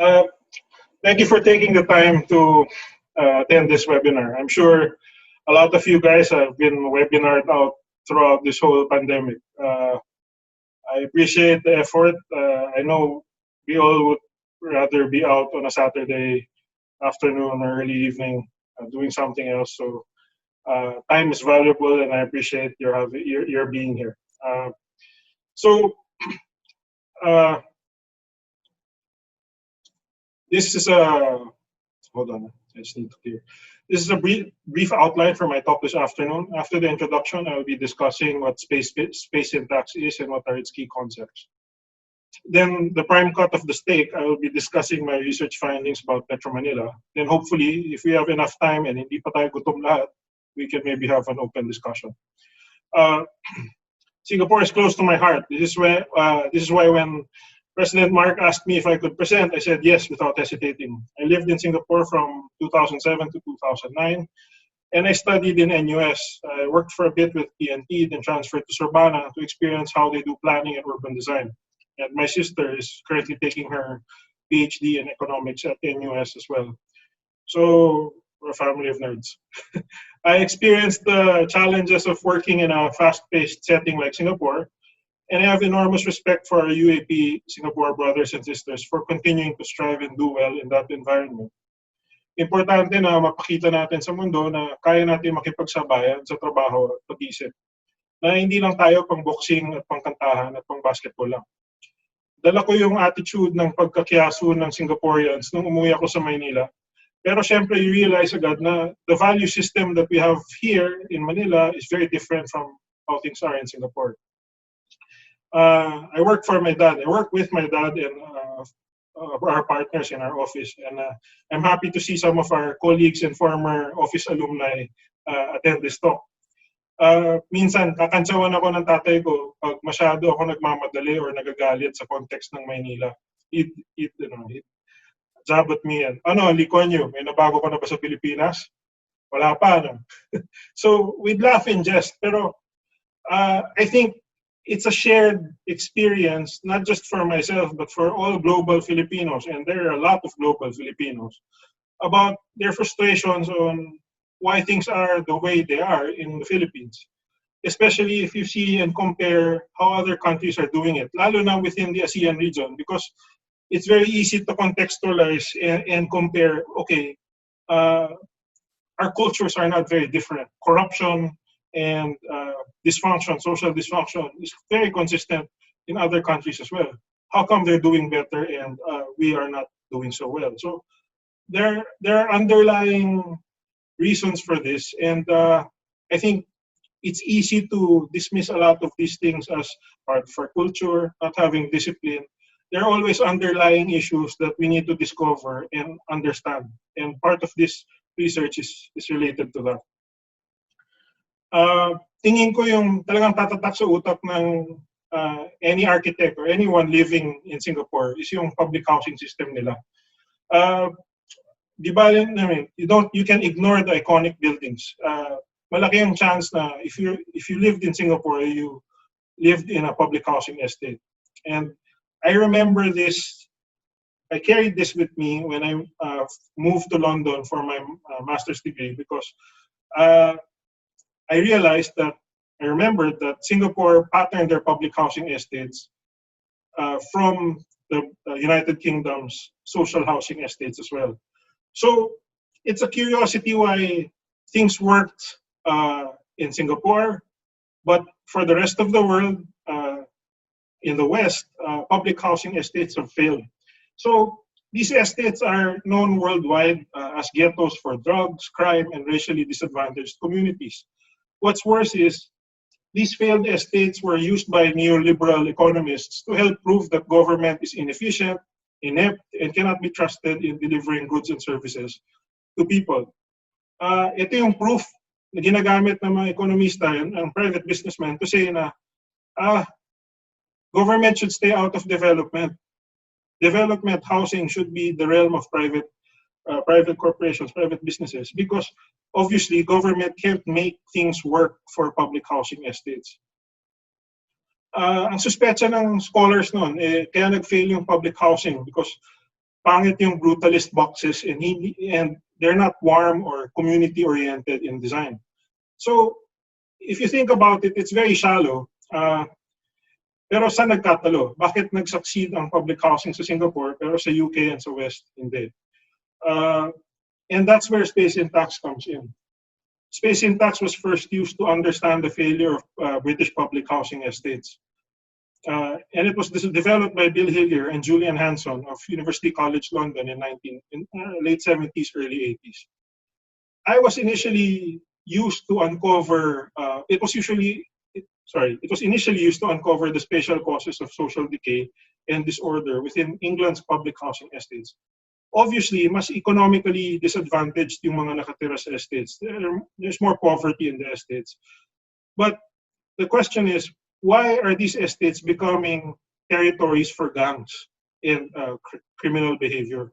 Uh, Thank you for taking the time to attend this webinar. I'm sure a lot of you guys have been webinared out throughout this whole pandemic. I appreciate the effort. I know we all would rather be out on a Saturday afternoon or early evening doing something else. So time is valuable, and I appreciate your being here. So uh, this is a hold on. I just need to clear. This is a brief outline for my talk this afternoon. After the introduction, I will be discussing what space syntax is and what are its key concepts. Then the prime cut of the steak, I will be discussing my research findings about Metro Manila. Then hopefully, if we have enough time and hindi pa tayo gutom lahat, we can maybe have an open discussion. Uh, Singapore is close to my heart. This is why when President Mark asked me if I could present, I said yes without hesitating. I lived in Singapore from 2007 to 2009, and I studied in NUS. I worked for a bit with PNP, then transferred to Sorbana to experience how they do planning and urban design. And my sister is currently taking her PhD in economics at NUS as well. So we're a family of nerds. I experienced the challenges of working in a fast-paced setting like Singapore, and I have enormous respect for our UAP Singapore brothers and sisters for continuing to strive and do well in that environment. Importante na mapakita natin sa mundo na kaya natin makipagsabayan sa trabaho at pag-isip. Na hindi lang tayo pang boxing at pang kantahan at pang basketball lang. Dala ko yung attitude ng pagkakiyaso ng Singaporeans nung umuwi ako sa Maynila. Pero syempre, you realize agad na the value system that we have here in Manila is very different from how things are in Singapore. I work for my dad. I work with my dad and our partners in our office. And I'm happy to see some of our colleagues and former office alumni attend this talk. Minsan, kakantsawan ako ng tatay ko pag masyado ako nagmamadali or nagagalit sa context ng Maynila. He'd jab at me and, ano, Licon nyo, may nabago ka na ba sa Pilipinas? Wala pa, no? So, we'd laugh and jest. Pero I think it's a shared experience, not just for myself, but for all global Filipinos, and there are a lot of global Filipinos, about their frustrations on why things are the way they are in the Philippines. Especially if you see and compare how other countries are doing it, lalo na within the ASEAN region, because it's very easy to contextualize and compare, okay, our cultures are not very different. Corruption and dysfunction, social dysfunction is very consistent in other countries as well. How come they're doing better and we are not doing so well? So there are underlying reasons for this, and I think it's easy to dismiss a lot of these things as part of our culture, not having discipline. There are always underlying issues that we need to discover and understand, and part of this research is related to that. Tingin ko yung talagang tatatak sa utak ng any architect or anyone living in Singapore is yung public housing system nila. Di ba, you can ignore the iconic buildings. Malaki yung chance na if you lived in Singapore, you lived in a public housing estate. And I remember this, I carried this with me when I moved to London for my master's degree, because I realized that, I remembered that Singapore patterned their public housing estates from the United Kingdom's social housing estates as well. So it's a curiosity why things worked in Singapore, but for the rest of the world, in the West, public housing estates have failed. So these estates are known worldwide as ghettos for drugs, crime, and racially disadvantaged communities. What's worse is these failed estates were used by neoliberal economists to help prove that government is inefficient, inept, and cannot be trusted in delivering goods and services to people. Ito yung proof na ginagamit ng mga ekonomista and private businessmen to say na government should stay out of development. Development housing should be the realm of private corporations, private businesses, because obviously government can't make things work for public housing estates. Ang suspecha ng scholars noon, kaya nag-fail yung public housing because pangit yung brutalist boxes, and they're not warm or community-oriented in design. So if you think about it, it's very shallow. Pero saan nagkatalo? Bakit nag-succeed ang public housing sa Singapore pero sa UK and sa West hindi? And that's where space syntax comes in. Space syntax was first used to understand the failure of British public housing estates. And it was developed by Bill Hillier and Julian Hanson of University College London in late 70s, early 80s. I was initially used to uncover, it was initially used to uncover the spatial causes of social decay and disorder within England's public housing estates. Obviously, mas economically disadvantaged yung mga nakatira sa estates. There's more poverty in the estates. But the question is, why are these estates becoming territories for gangs and criminal behavior?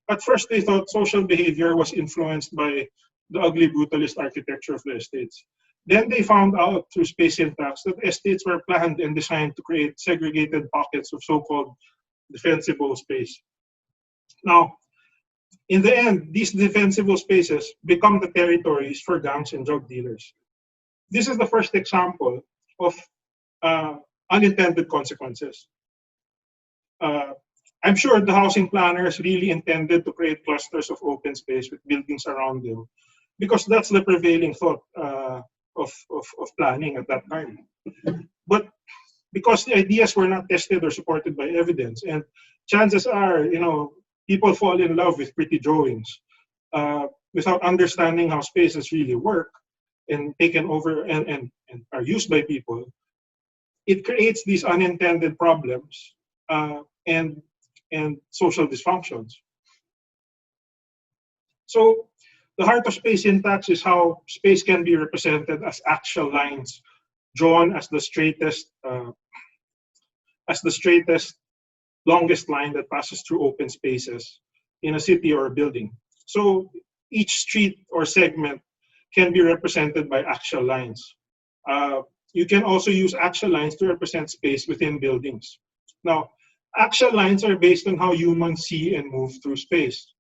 At first, they thought social behavior was influenced by the ugly brutalist architecture of the estates. Then they found out through space syntax that estates were planned and designed to create segregated pockets of so-called defensible space. Now, in the end, these defensible spaces become the territories for gangs and drug dealers. This is the first example of unintended consequences. I'm sure the housing planners really intended to create clusters of open space with buildings around them, because that's the prevailing thought of planning at that time. But because the ideas were not tested or supported by evidence, and chances are, people fall in love with pretty drawings without understanding how spaces really work and taken over and are used by people. It creates these unintended problems and social dysfunctions. So the heart of space syntax is how space can be represented as actual lines drawn as the straightest, longest line that passes through open spaces in a city or a building. So each street or segment can be represented by actual lines. You can also use actual lines to represent space within buildings. Now, actual lines are based on how humans see and move through space.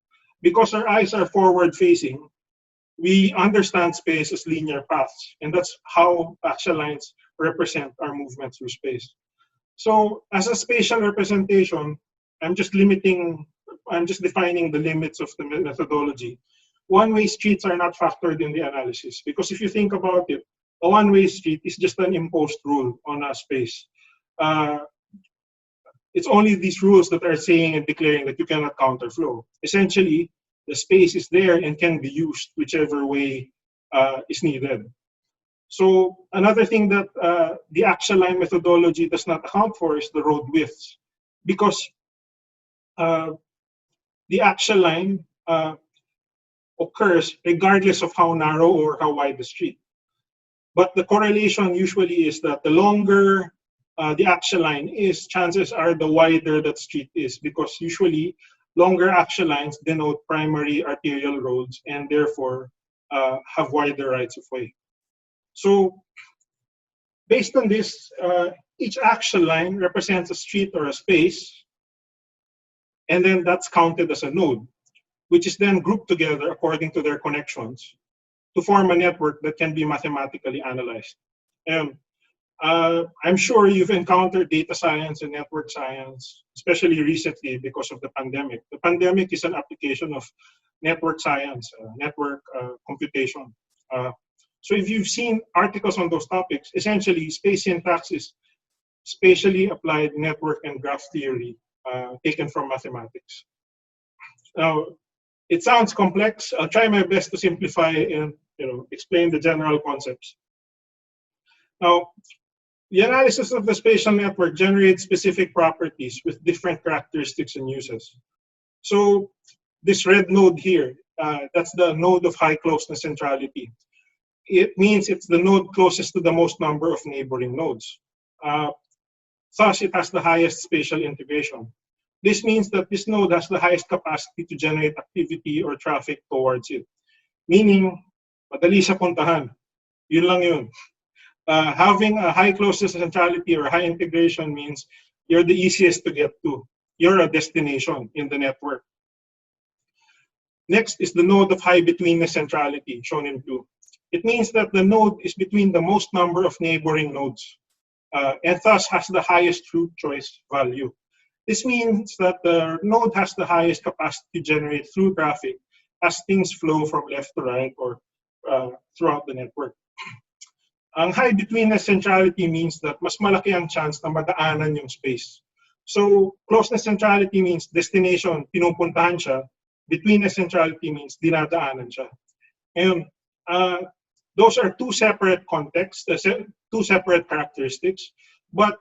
Because our eyes are forward-facing, we understand space as linear paths, and that's how actual lines represent our movement through space. So as a spatial representation, I'm just defining the limits of the methodology. One-way streets are not factored in the analysis, because if you think about it, a one-way street is just an imposed rule on a space. It's only these rules that are saying and declaring that you cannot counterflow. Essentially, the space is there and can be used whichever way is needed. So another thing that the actual line methodology does not account for is the road widths, because the actual line occurs regardless of how narrow or how wide the street. But the correlation usually is that the longer the actual line is, chances are the wider that street is, because usually longer actual lines denote primary arterial roads and therefore have wider rights of way. So based on this, each actual line represents a street or a space, and then that's counted as a node, which is then grouped together according to their connections to form a network that can be mathematically analyzed. And I'm sure you've encountered data science and network science, especially recently because of the pandemic. The pandemic is an application of network science, network computation. So if you've seen articles on those topics, essentially space syntax is spatially applied network and graph theory taken from mathematics. Now, it sounds complex. I'll try my best to simplify and explain the general concepts. Now, the analysis of the spatial network generates specific properties with different characteristics and uses. So this red node here, that's the node of high closeness centrality. It means it's the node closest to the most number of neighboring nodes. Thus, it has the highest spatial integration. This means that this node has the highest capacity to generate activity or traffic towards it. Meaning, madali sa puntahan. Yun lang yun. Having a high closeness centrality or high integration means you're the easiest to get to. you're a destination in the network. Next is the node of high betweenness centrality, shown in blue. It means that the node is between the most number of neighboring nodes, and thus has the highest root choice value. This means that the node has the highest capacity to generate through traffic as things flow from left to right or throughout the network. Ang high betweenness centrality means that mas malaki ang chance na madaanan yung space. So closeness centrality means destination, pinupuntahan siya. Betweenness centrality means dinadaanan siya. And those are two separate contexts, two separate characteristics. But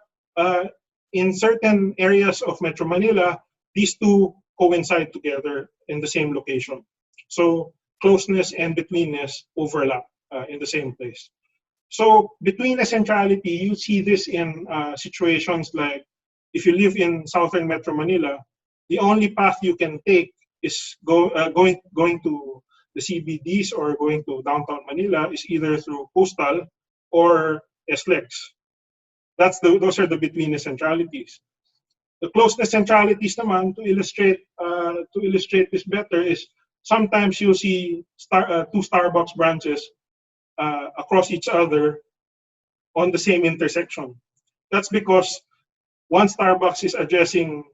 in certain areas of Metro Manila, these two coincide together in the same location. So closeness and betweenness overlap in the same place. So betweenness centrality, you see this in situations like if you live in southern Metro Manila, the only path you can take is going to the CBDs or going to downtown Manila is either through Postal or SLEX. Those are the betweenness centralities. The closeness centralities naman, to illustrate this better, is sometimes you'll see two Starbucks branches across each other on the same intersection. That's because one Starbucks is addressing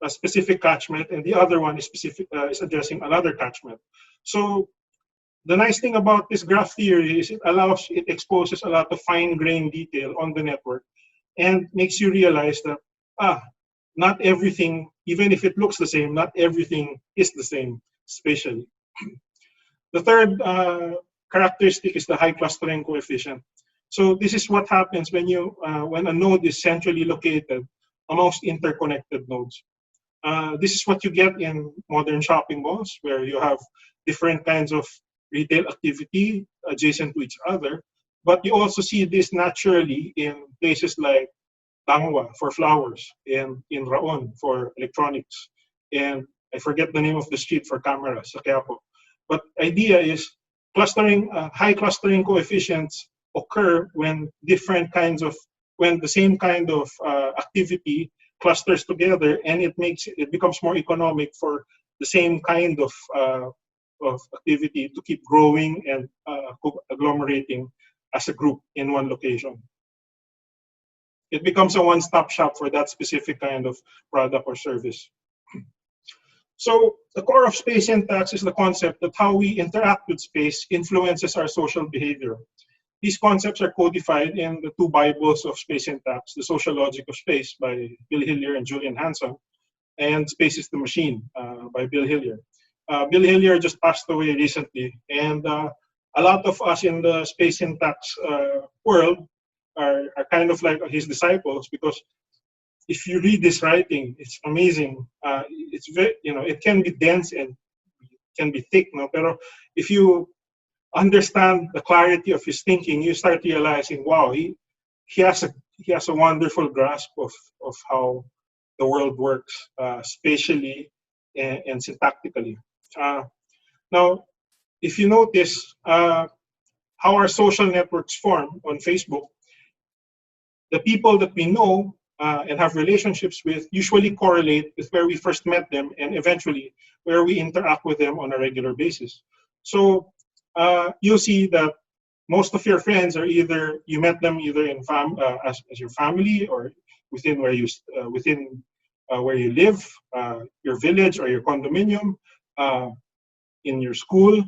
a specific catchment and the other one is addressing another catchment. So the nice thing about this graph theory is it exposes a lot of fine-grained detail on the network and makes you realize that not everything, even if it looks the same, not everything is the same spatially. The third characteristic is the high clustering coefficient. So this is what happens when a node is centrally located amongst interconnected nodes. This is what you get in modern shopping malls, where you have different kinds of retail activity adjacent to each other. But you also see this naturally in places like Tangwa for flowers, and in Raon for electronics, and I forget the name of the street for cameras, sa Quiapo. But idea is high clustering coefficients occur when when the same kind of activity clusters together, and it becomes more economic for the same kind of activity to keep growing and agglomerating as a group in one location. It becomes a one-stop shop for that specific kind of product or service. So the core of space syntax is the concept that how we interact with space influences our social behavior. These concepts are codified in the two Bibles of space syntax, The Social Logic of Space by Bill Hillier and Julian Hanson, and Space is the Machine by Bill Hillier. Bill Hillier just passed away recently, and a lot of us in the space syntax world are kind of like his disciples, because if you read this writing, it's amazing. It's very, it can be dense and can be thick, no? Pero if you understand the clarity of his thinking, you start realizing, wow, he has a wonderful grasp of how the world works spatially and syntactically. Now, if you notice how our social networks form on Facebook, the people that we know and have relationships with usually correlate with where we first met them and eventually where we interact with them on a regular basis. So you'll see that most of your friends are either you met them either in as your family or within where you live, your village or your condominium, in your school,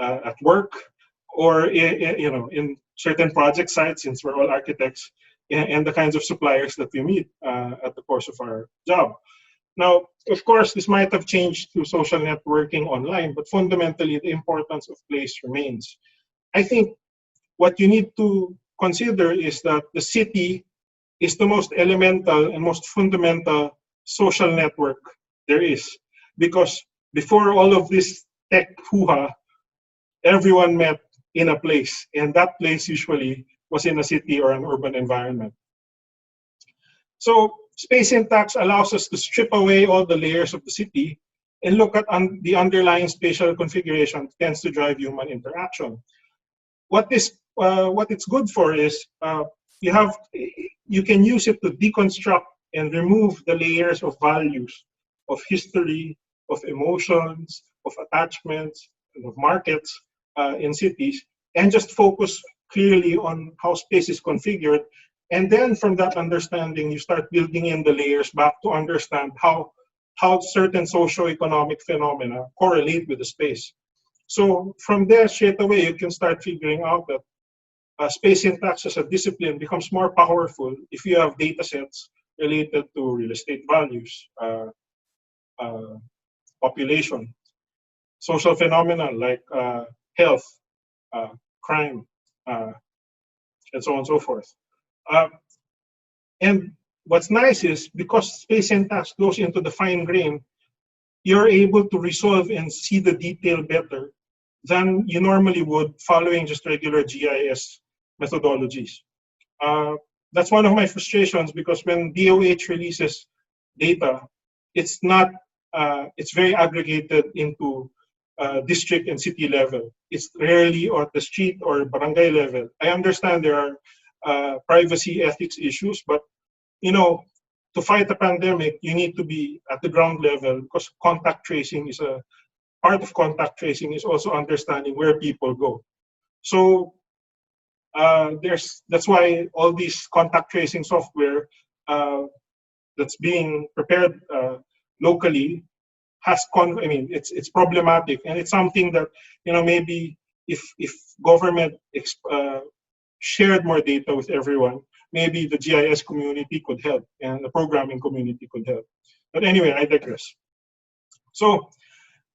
at work, or in certain project sites, since we're all architects, and the kinds of suppliers that we meet at the course of our job. Now, of course, this might have changed through social networking online, but fundamentally, the importance of place remains. I think what you need to consider is that the city is the most elemental and most fundamental social network there is. Because before all of this tech hoo-ha, everyone met in a place, and that place usually was in a city or an urban environment. So space syntax allows us to strip away all the layers of the city and look at the underlying spatial configuration that tends to drive human interaction. What it's good for is you can use it to deconstruct and remove the layers of values, of history, of emotions, of attachments, and of markets in cities, and just focus clearly on how space is configured. And then from that understanding, you start building in the layers back to understand how certain socio-economic phenomena correlate with the space. So from there, straight away, you can start figuring out that space syntax as a discipline becomes more powerful if you have data sets related to real estate values, uh, population, social phenomena like health, crime, uh, and so on and so forth. Uh, and what's nice is because space syntax goes into the fine grain, you're able to resolve and see the detail better than you normally would following just regular GIS methodologies. That's one of my frustrations because when DOH releases data, it's not, it's very aggregated into district and city level. It's rarely at the street or barangay level. I understand there are privacy ethics issues, but you know, to fight a pandemic, you need to be at the ground level because contact tracing is a part of contact tracing is also understanding where people go. So that's why all these contact tracing software that's being prepared locally I mean, it's problematic, and it's something that maybe if government shared more data with everyone, maybe the GIS community could help and the programming community could help. But anyway, I digress. So,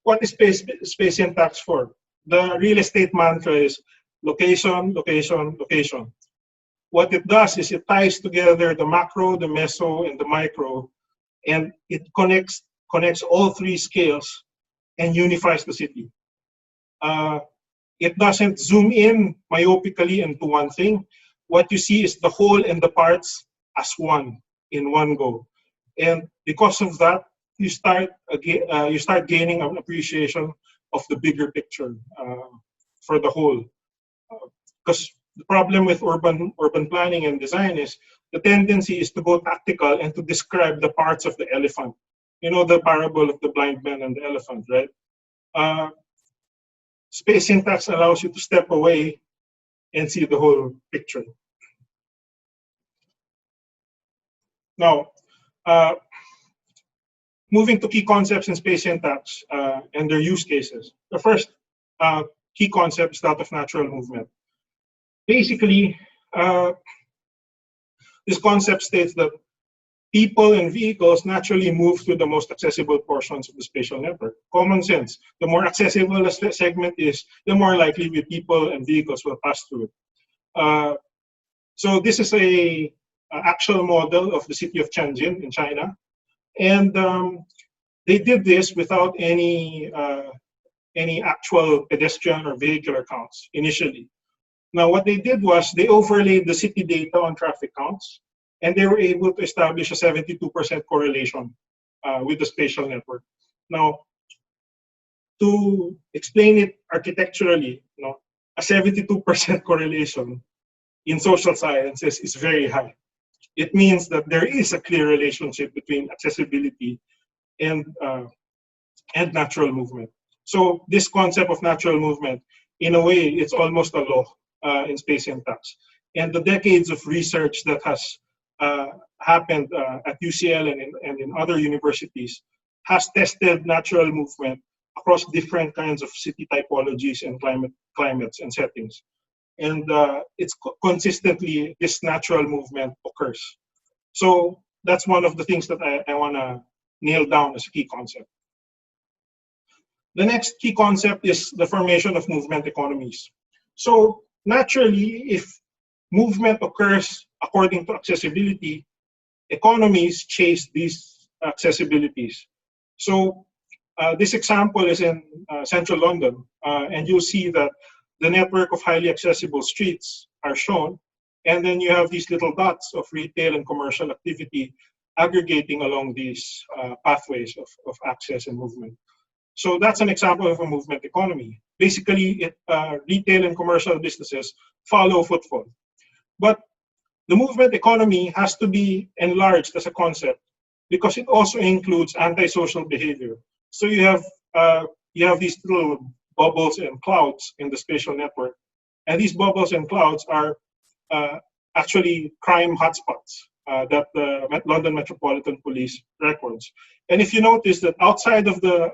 what is space syntax for? The real estate mantra is location, location, location. What it does is it ties together the macro, the meso, and the micro, and it connects all three scales and unifies the city. It doesn't zoom in myopically into one thing. What you see is the whole and the parts as one in one go, and because of that, you start gaining an appreciation of the bigger picture for the whole. Because the problem with urban planning and design is the tendency is to go tactical and to describe the parts of the elephant. You know the parable of the blind man and the elephant, right? Space syntax allows you to step away and see the whole picture. Now, moving to key concepts in space syntax and their use cases. The first key concept is that of natural movement. Basically, this concept states that people and vehicles naturally move through the most accessible portions of the spatial network. Common sense. The more accessible a segment is, the more likely people and vehicles will pass through it. So this is a actual model of the city of Tianjin in China. And they did this without any actual pedestrian or vehicular counts initially. Now, what they did was they overlaid the city data on traffic counts, and they were able to establish a 72% correlation with the spatial network. Now, to explain it architecturally, a 72% correlation in social sciences is very high. It means that there is a clear relationship between accessibility and natural movement. So this concept of natural movement, in a way, it's almost a law in space syntax. And the decades of research that has happened at UCL and in other universities has tested natural movement across different kinds of city typologies and climates and settings. And it's consistently, this natural movement occurs. So that's one of the things that I want to nail down as a key concept. The next key concept is the formation of movement economies. So naturally, if movement occurs according to accessibility, economies chase these accessibilities. So this example is in central London, and you'll see that the network of highly accessible streets are shown, and then you have these little dots of retail and commercial activity aggregating along these pathways of access and movement. So that's an example of a movement economy. Basically, retail and commercial businesses follow footfall. But The movement economy has to be enlarged as a concept because it also includes antisocial behavior. So you have these little bubbles and clouds in the spatial network, and these bubbles and clouds are uh, actually crime hotspots that the London Metropolitan Police records. And if you notice that outside of the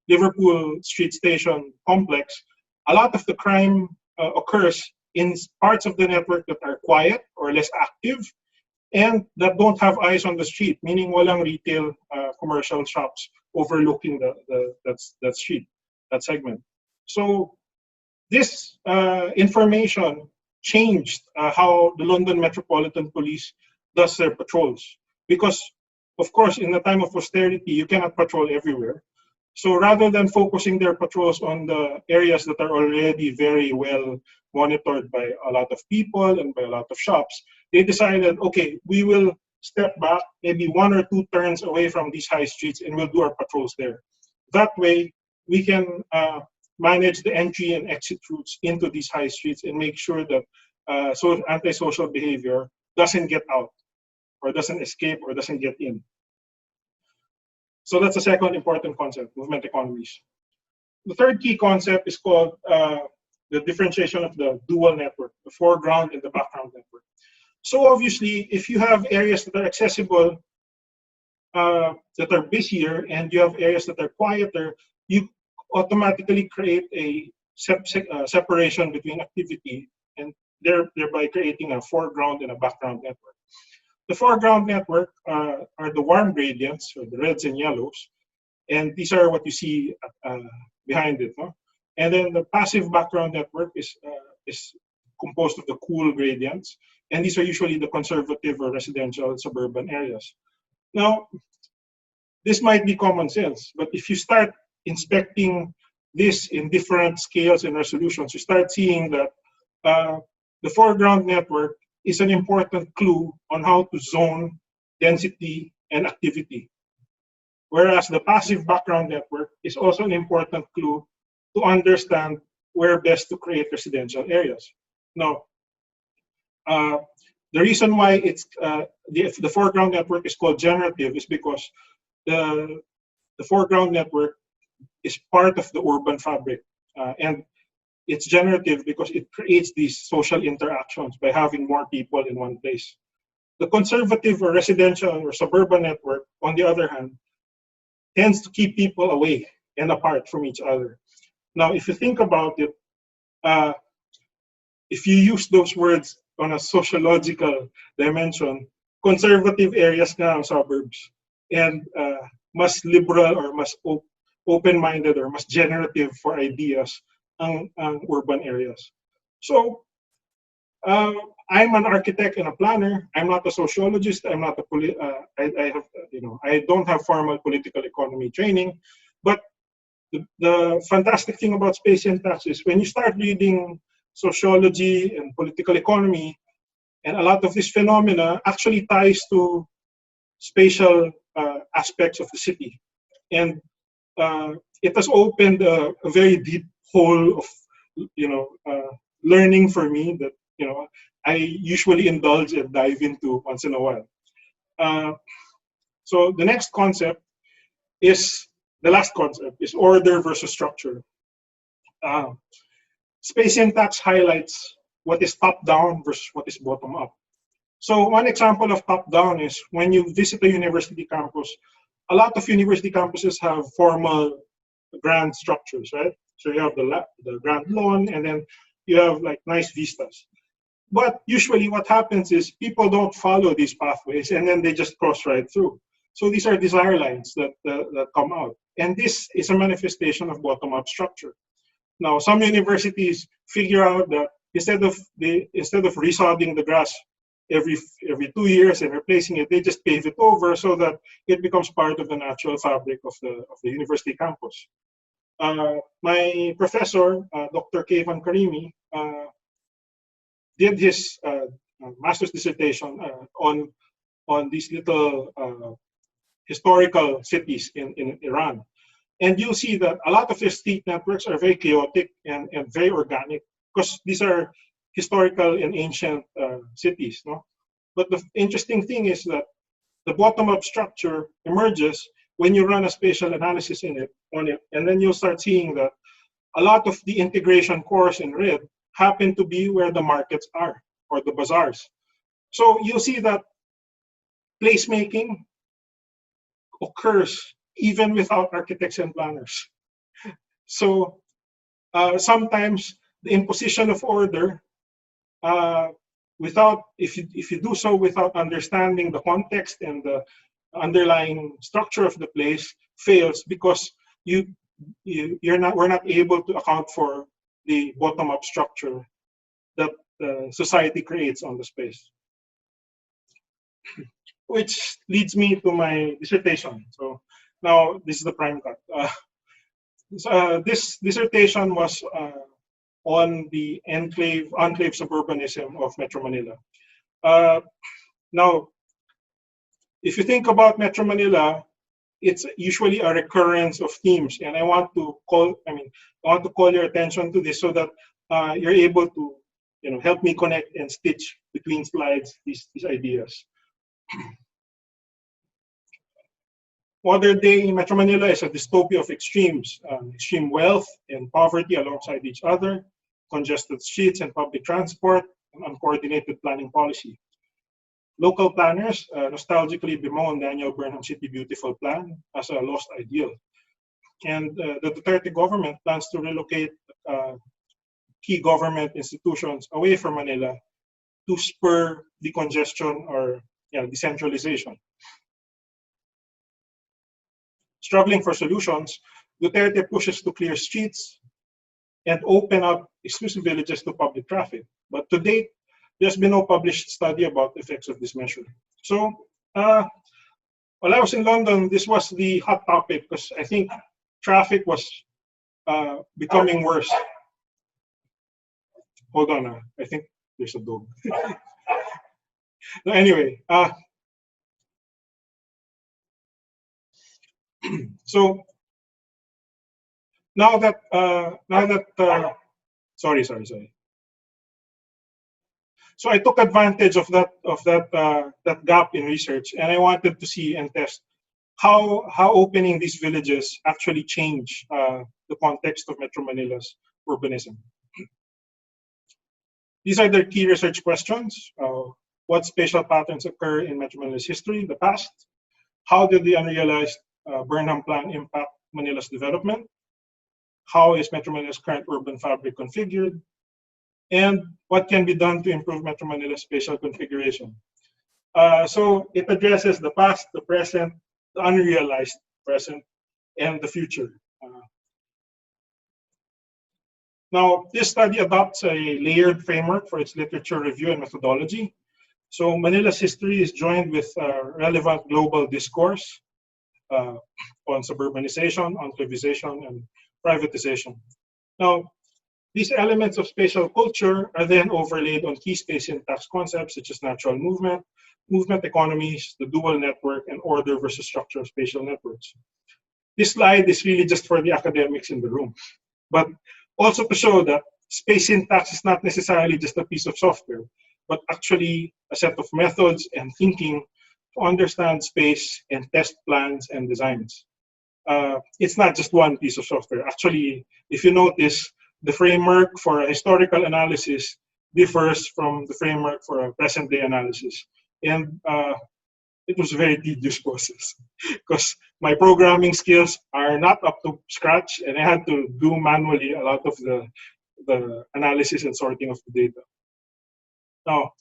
Liverpool Street Station complex, a lot of the crime occurs in parts of the network that are quiet or less active and that don't have eyes on the street, meaning walang retail commercial shops overlooking that street, that segment. So this information changed how the London Metropolitan Police does their patrols. Because, of course, in the time of austerity, you cannot patrol everywhere. So rather than focusing their patrols on the areas that are already very well monitored by a lot of people and by a lot of shops, they decided, okay, we will step back maybe 1 or 2 turns away from these high streets and we'll do our patrols there. That way, we can manage the entry and exit routes into these high streets and make sure that so antisocial behavior doesn't get out or doesn't escape or doesn't get in. So that's the second important concept, movement economies. The third key concept is called the differentiation of the dual network, the foreground and the background network. So obviously, if you have areas that are accessible, that are busier, and you have areas that are quieter, you automatically create a separation between activity and thereby creating a foreground and a background network. The foreground network are the warm gradients, or the reds and yellows, and these are what you see behind it. No? And then the passive background network is composed of the cool gradients, and these are usually the conservative or residential suburban areas. Now, this might be common sense, but if you start inspecting this in different scales and resolutions, you start seeing that the foreground network is an important clue on how to zone density and activity. Whereas the passive background network is also an important clue to understand where best to create residential areas. Now, the reason why it's the foreground network is called generative is because the foreground network is part of the urban fabric, and it's generative because it creates these social interactions by having more people in one place. The conservative or residential or suburban network, on the other hand, tends to keep people away and apart from each other. Now, if you think about it, if you use those words on a sociological dimension, conservative areas nga ang suburbs, and mas liberal or mas open-minded or mas generative for ideas ang urban areas. So, I'm an architect and a planner. I'm not a sociologist. I'm not a I don't have formal political economy training. But the fantastic thing about space syntax is when you start reading sociology and political economy, and a lot of this phenomena actually ties to spatial aspects of the city, and it has opened a very deep hole of learning for me that I usually indulge and dive into once in a while. So the next concept is the last concept is order versus structure. Space syntax highlights what is top-down versus what is bottom-up. So one example of top-down is when you visit a university campus, a lot of university campuses have formal grand structures, right? So you have the grand lawn, and then you have like nice vistas. But usually what happens is people don't follow these pathways and then they just cross right through. So these are desire lines that come out. And this is a manifestation of bottom-up structure. Now, some universities figure out that instead of resodding the grass every 2 years and replacing it, they just pave it over so that it becomes part of the natural fabric of the university campus. My professor, Dr. Kevan Karimi, did his master's dissertation on these little historical cities in Iran. And you'll see that a lot of their street networks are very chaotic and very organic because these are historical and ancient cities. No? But the interesting thing is that the bottom-up structure emerges when you run a spatial analysis on it, and then you'll start seeing that a lot of the integration cores in red happen to be where the markets are, or the bazaars. So you'll see that placemaking occurs even without architects and planners. So sometimes the imposition of order, if you do so without understanding the context and the underlying structure of the place, fails because we're not able to account for the bottom-up structure that society creates on the space. Which leads me to my dissertation. So now this is the prime cut. This dissertation was on the enclave suburbanism of Metro Manila. Now, if you think about Metro Manila, it's usually a recurrence of themes, and I want to call your attention to this so that you're able to, help me connect and stitch between slides these ideas. Modern day Metro Manila is a dystopia of extremes, extreme wealth and poverty alongside each other, congested streets and public transport, and uncoordinated planning policy. Local planners nostalgically bemoan Daniel Burnham's City Beautiful plan as a lost ideal. And the Duterte government plans to relocate key government institutions away from Manila to spur decongestion or decentralization. Struggling for solutions, Duterte pushes to clear streets and open up exclusive villages to public traffic. But to date, there's been no published study about the effects of this measure. So while I was in London, this was the hot topic because I think traffic was becoming worse. Hold on, I think there's a dog. Anyway, so now that sorry. So I took advantage of that gap in research, and I wanted to see and test how opening these villages actually change the context of Metro Manila's urbanism. These are the key research questions. What spatial patterns occur in Metro Manila's history, the past? How did the unrealized Burnham Plan impact Manila's development? How is Metro Manila's current urban fabric configured? And what can be done to improve Metro Manila's spatial configuration? So it addresses the past, the present, the unrealized present, and the future. Now, this study adopts a layered framework for its literature review and methodology. So Manila's history is joined with relevant global discourse on suburbanization, enclavization, and privatization. Now, these elements of spatial culture are then overlaid on key space syntax concepts such as natural movement, movement economies, the dual network, and order versus structure of spatial networks. This slide is really just for the academics in the room, but also to show that space syntax is not necessarily just a piece of software, but actually a set of methods and thinking to understand space and test plans and designs. It's not just one piece of software. Actually, if you notice, the framework for a historical analysis differs from the framework for a present-day analysis. And it was a very tedious process because my programming skills are not up to scratch, and I had to do manually a lot of the analysis and sorting of the data. Now,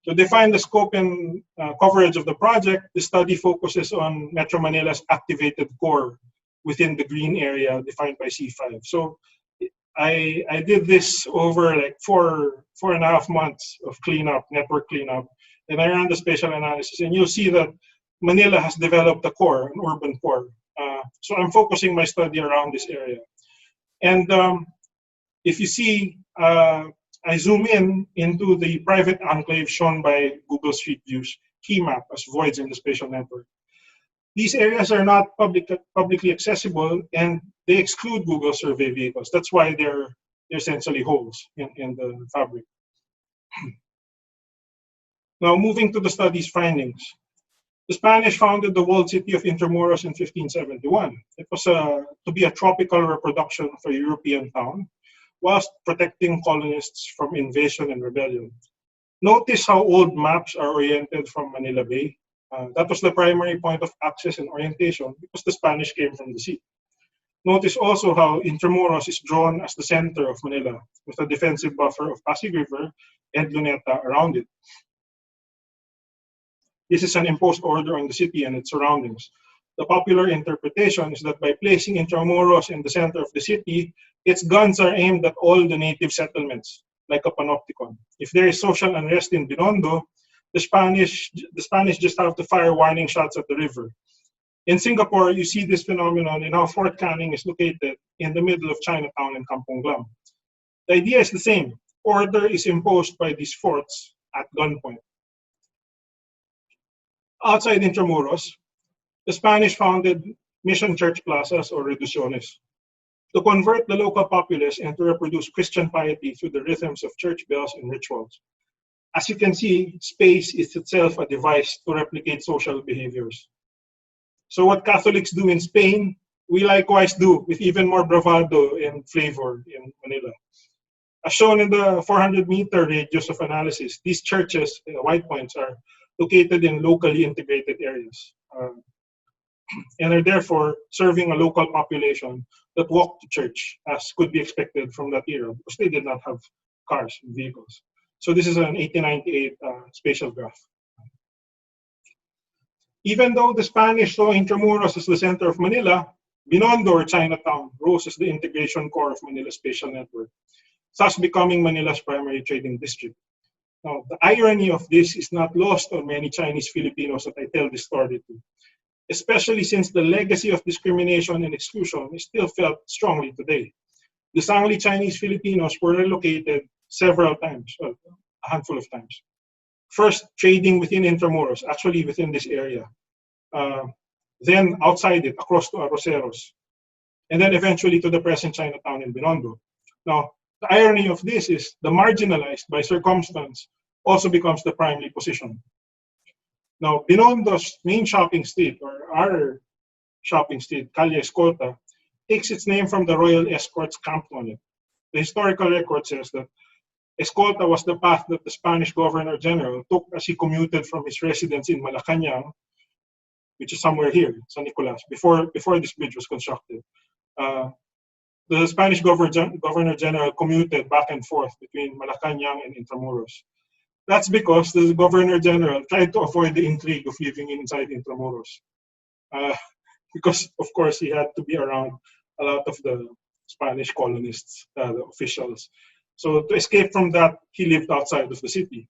to define the scope and coverage of the project, the study focuses on Metro Manila's activated core within the green area defined by C5. So I did this over like four and a half months of cleanup, network cleanup, and I ran the spatial analysis. And you'll see that Manila has developed a core, an urban core. So I'm focusing my study around this area. And if you see, I zoom in into the private enclave shown by Google Street View's key map as voids in the spatial network. These areas are not publicly accessible, and they exclude Google survey vehicles. That's why they're essentially holes in the fabric. Now, moving to the study's findings. The Spanish founded the walled city of Intramuros in 1571. It was to be a tropical reproduction of a European town, whilst protecting colonists from invasion and rebellion. Notice how old maps are oriented from Manila Bay. That was the primary point of access and orientation because the Spanish came from the sea. Notice also how Intramuros is drawn as the center of Manila, with a defensive buffer of Pasig River and Luneta around it. This is an imposed order on the city and its surroundings. The popular interpretation is that by placing Intramuros in the center of the city, its guns are aimed at all the native settlements, like a panopticon. If there is social unrest in Binondo, the Spanish just have to fire warning shots at the river. In Singapore, you see this phenomenon in how Fort Canning is located in the middle of Chinatown and Kampong Glam. The idea is the same. Order is imposed by these forts at gunpoint. Outside Intramuros, the Spanish founded mission church plazas or reducciones to convert the local populace and to reproduce Christian piety through the rhythms of church bells and rituals. As you can see, space is itself a device to replicate social behaviors. So what Catholics do in Spain, we likewise do with even more bravado and flavor in Manila. As shown in the 400-meter radius of analysis, these churches, white points, are located in locally integrated areas and are therefore serving a local population that walked to church, as could be expected from that era, because they did not have cars and vehicles. So this is an 1898 spatial graph. Even though the Spanish saw Intramuros as the center of Manila, Binondo or Chinatown rose as the integration core of Manila's spatial network, thus becoming Manila's primary trading district. Now, the irony of this is not lost on many Chinese Filipinos that I tell this story to, especially since the legacy of discrimination and exclusion is still felt strongly today. The Sangli Chinese Filipinos were relocated several times, well, a handful of times. First, trading within Intramuros, actually within this area. Then outside it, across to Arroceros. And then eventually to the present Chinatown in Binondo. Now, the irony of this is the marginalized by circumstance also becomes the primary position. Now, Binondo's main shopping street, or our shopping street, Calle Escolta, takes its name from the royal escorts camped on it. The historical record says that Escolta was the path that the Spanish Governor General took as he commuted from his residence in Malacanang, which is somewhere here, San Nicolas, before this bridge was constructed. The Spanish Governor General commuted back and forth between Malacanang and Intramuros. That's because the Governor General tried to avoid the intrigue of living inside Intramuros. Because, of course, he had to be around a lot of the Spanish colonists, the officials. So to escape from that, he lived outside of the city.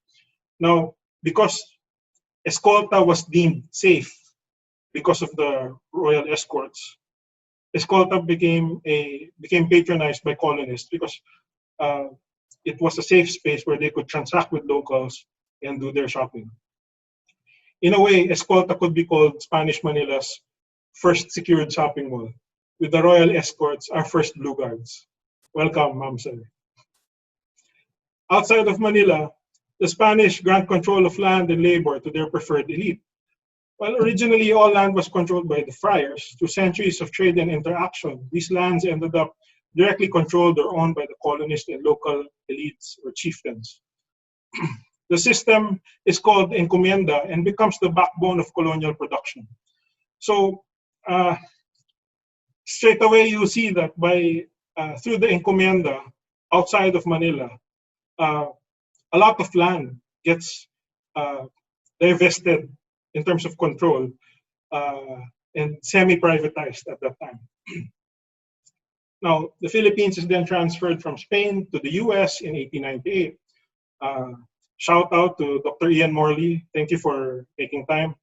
Now, because Escolta was deemed safe because of the royal escorts, Escolta became patronized by colonists because it was a safe space where they could transact with locals and do their shopping. In a way, Escolta could be called Spanish Manila's first secured shopping mall, with the royal escorts, our first blue guards. Welcome, Ma'am Sir. Outside of Manila, the Spanish grant control of land and labor to their preferred elite. While originally all land was controlled by the friars, through centuries of trade and interaction, these lands ended up directly controlled or owned by the colonists and local elites or chieftains. The system is called encomienda and becomes the backbone of colonial production. So straight away you see that by through the encomienda outside of Manila, a lot of land gets divested in terms of control and semi-privatized at that time. Now, the Philippines is then transferred from Spain to the US in 1898. Shout out to Dr. Ian Morley. Thank you for taking time.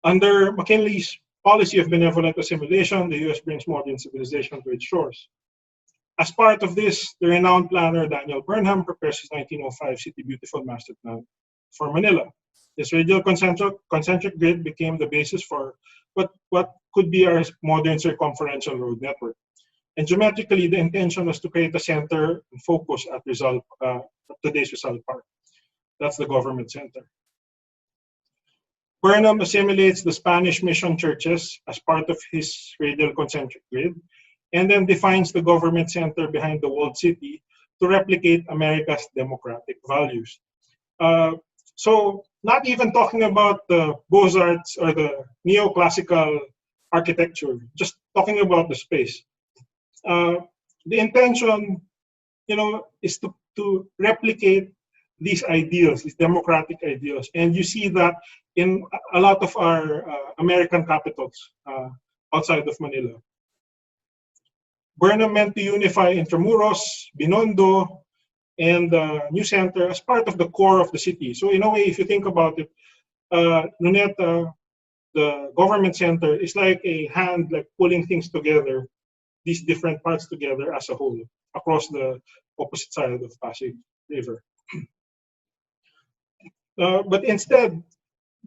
Under McKinley's policy of benevolent assimilation, the US brings modern civilization to its shores. As part of this, the renowned planner Daniel Burnham prepares his 1905 City Beautiful Master Plan for Manila. This radial concentric grid became the basis for what could be our modern circumferential road network. And geometrically, the intention was to create a center and focus at today's Rizal Park. That's the government center. Burnham assimilates the Spanish mission churches as part of his radial concentric grid, and then defines the government center behind the walled city to replicate America's democratic values. So not even talking about the Beaux-Arts or the neoclassical architecture, just talking about the space. The intention, is to replicate these ideals, these democratic ideals. And you see that in a lot of our American capitals outside of Manila. Burnham meant to unify Intramuros, Binondo, and the new center as part of the core of the city. So in a way, if you think about it, Luneta, the government center, is like a hand like pulling things together, these different parts together as a whole, across the opposite side of the Pasig River. But instead,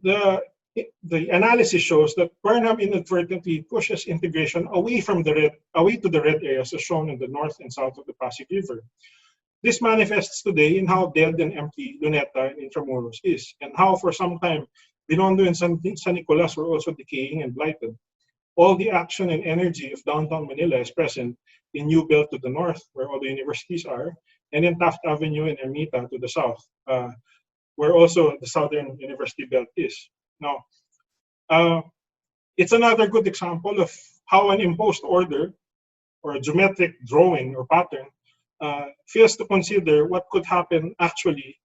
the analysis shows that Burnham inadvertently pushes integration away to the red areas as shown in the north and south of the Pasig River. This manifests today in how dead and empty Luneta and Intramuros is, and how for some time Binondo and San Nicolas were also decaying and blighted. All the action and energy of downtown Manila is present in New Belt to the north, where all the universities are, and in Taft Avenue and Ermita to the south, where also the Southern University Belt is. Now, it's another good example of how an imposed order or a geometric drawing or pattern fails to consider what could happen actually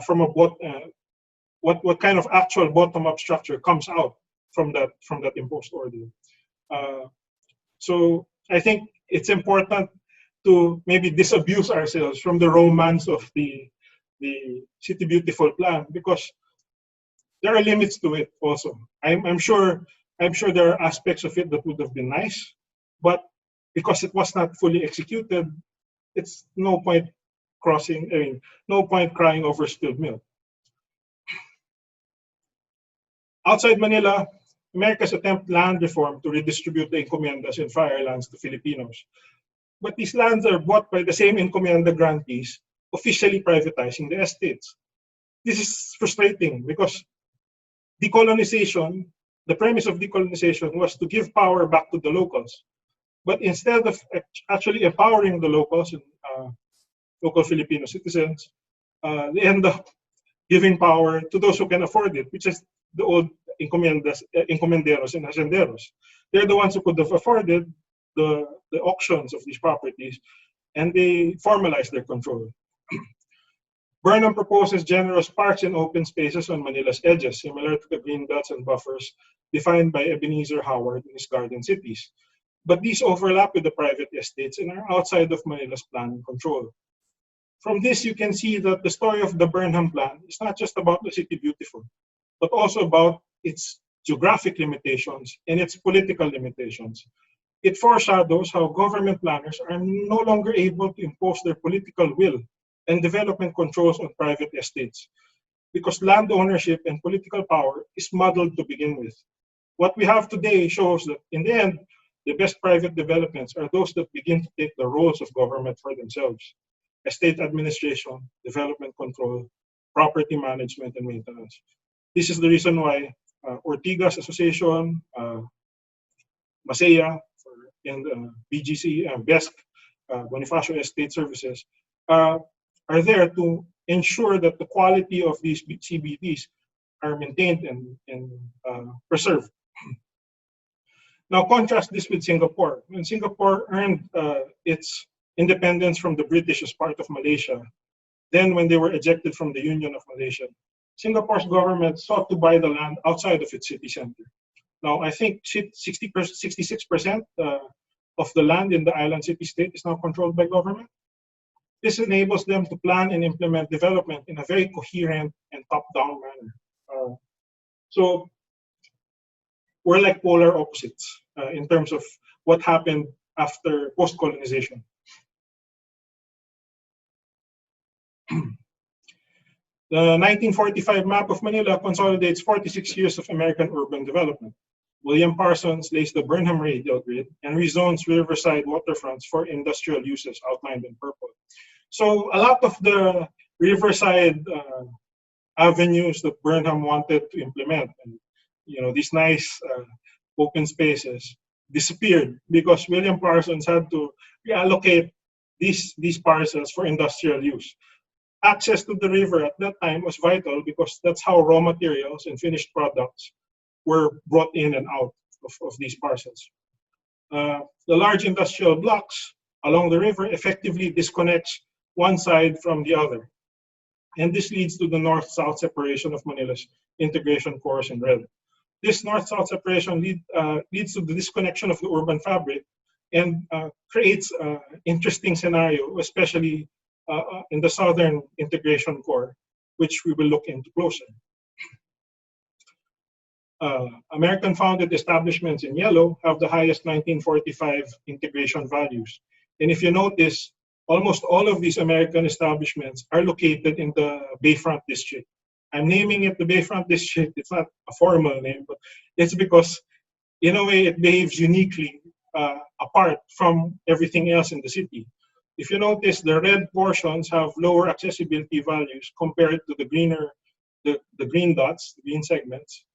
from what kind of actual bottom-up structure comes out from that imposed order. So I think it's important to maybe disabuse ourselves from the romance of the City Beautiful plan, because there are limits to it also. I'm sure there are aspects of it that would have been nice, but because it was not fully executed, it's no point crying over spilled milk. Outside Manila, America's attempt land reform to redistribute the encomiendas and fire lands to Filipinos. But these lands are bought by the same encomienda grantees, officially privatizing the estates. This is frustrating because decolonization, the premise of decolonization was to give power back to the locals. But instead of actually empowering the locals and local Filipino citizens, they end up giving power to those who can afford it, which is the old encomenderos and hacenderos. They're the ones who could have afforded the auctions of these properties, and they formalize their control. Burnham proposes generous parks and open spaces on Manila's edges, similar to the green belts and buffers defined by Ebenezer Howard in his Garden Cities. But these overlap with the private estates and are outside of Manila's plan and control. From this, you can see that the story of the Burnham plan is not just about the City Beautiful, but also about its geographic limitations and its political limitations. It foreshadows how government planners are no longer able to impose their political will and development controls on private estates, because land ownership and political power is muddled to begin with. What we have today shows that in the end, the best private developments are those that begin to take the roles of government for themselves: estate administration, development control, property management, and maintenance. This is the reason why Ortigas Association, Masaya, and BGC and BESC, Bonifacio Estate Services, are there to ensure that the quality of these CBDs are maintained and preserved. Now contrast this with Singapore. When Singapore earned its independence from the British as part of Malaysia, then when they were ejected from the Union of Malaysia, Singapore's government sought to buy the land outside of its city center. Now, I think 66% of the land in the island city-state is now controlled by government. This enables them to plan and implement development in a very coherent and top-down manner. So we're like polar opposites in terms of what happened after post-colonization. The 1945 map of Manila consolidates 46 years of American urban development. William Parsons lays the Burnham radial grid and rezones riverside waterfronts for industrial uses outlined in purple. So a lot of the riverside avenues that Burnham wanted to implement. And, these nice open spaces disappeared because William Parsons had to reallocate these parcels for industrial use. Access to the river at that time was vital because that's how raw materials and finished products were brought in and out of these parcels. The large industrial blocks along the river effectively disconnects one side from the other. And this leads to the north-south separation of Manila's integration cores in red. This north-south separation leads to the disconnection of the urban fabric and creates an interesting scenario, especially in the southern integration core, which we will look into closer. American-founded establishments in yellow have the highest 1945 integration values. And if you notice, almost all of these American establishments are located in the Bayfront District. I'm naming it the Bayfront District. It's not a formal name, but it's because, in a way, it behaves uniquely apart from everything else in the city. If you notice, the red portions have lower accessibility values compared to the green dots, the green segments,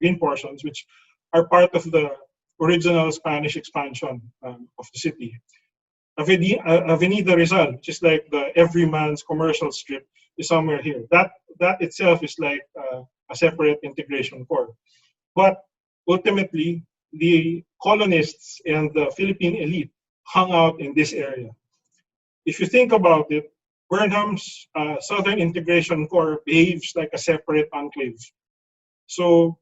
green portions, which are part of the original Spanish expansion of the city. Avenida Rizal, which is like the everyman's commercial strip, is somewhere here. That itself is like a separate integration core. But ultimately, the colonists and the Philippine elite hung out in this area. If you think about it, Burnham's southern integration core behaves like a separate enclave. So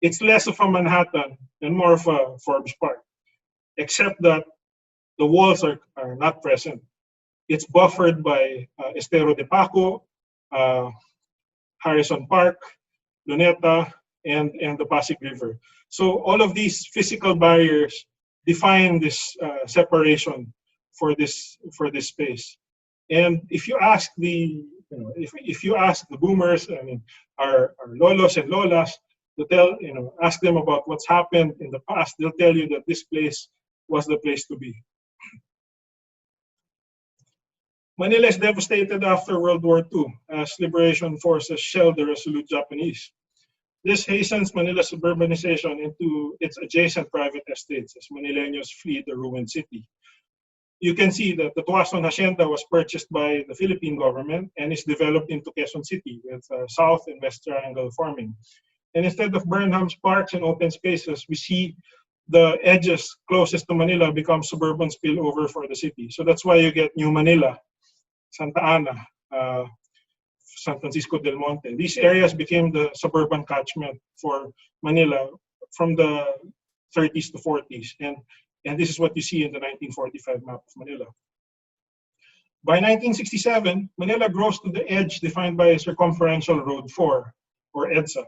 it's less of a Manhattan and more of a Forbes Park, except that the walls are not present. It's buffered by Estero de Paco, Harrison Park, Luneta, and the Pasig River. So all of these physical barriers define this separation for this space. And if you ask if you ask the boomers, I mean, our lolos and lolas, to tell, ask them about what's happened in the past, they'll tell you that this place was the place to be. Manila is devastated after World War II as liberation forces shelled the resolute Japanese. This hastens Manila's suburbanization into its adjacent private estates as Manileños flee the ruined city. You can see that the Tuason Hacienda was purchased by the Philippine government and is developed into Quezon City with south and west triangle farming. And instead of Burnham's parks and open spaces, we see the edges closest to Manila become suburban spillover for the city. So that's why you get New Manila, Santa Ana, San Francisco del Monte. These areas became the suburban catchment for Manila from the 30s to 40s. And this is what you see in the 1945 map of Manila. By 1967, Manila grows to the edge defined by Circumferential Road 4, or EDSA.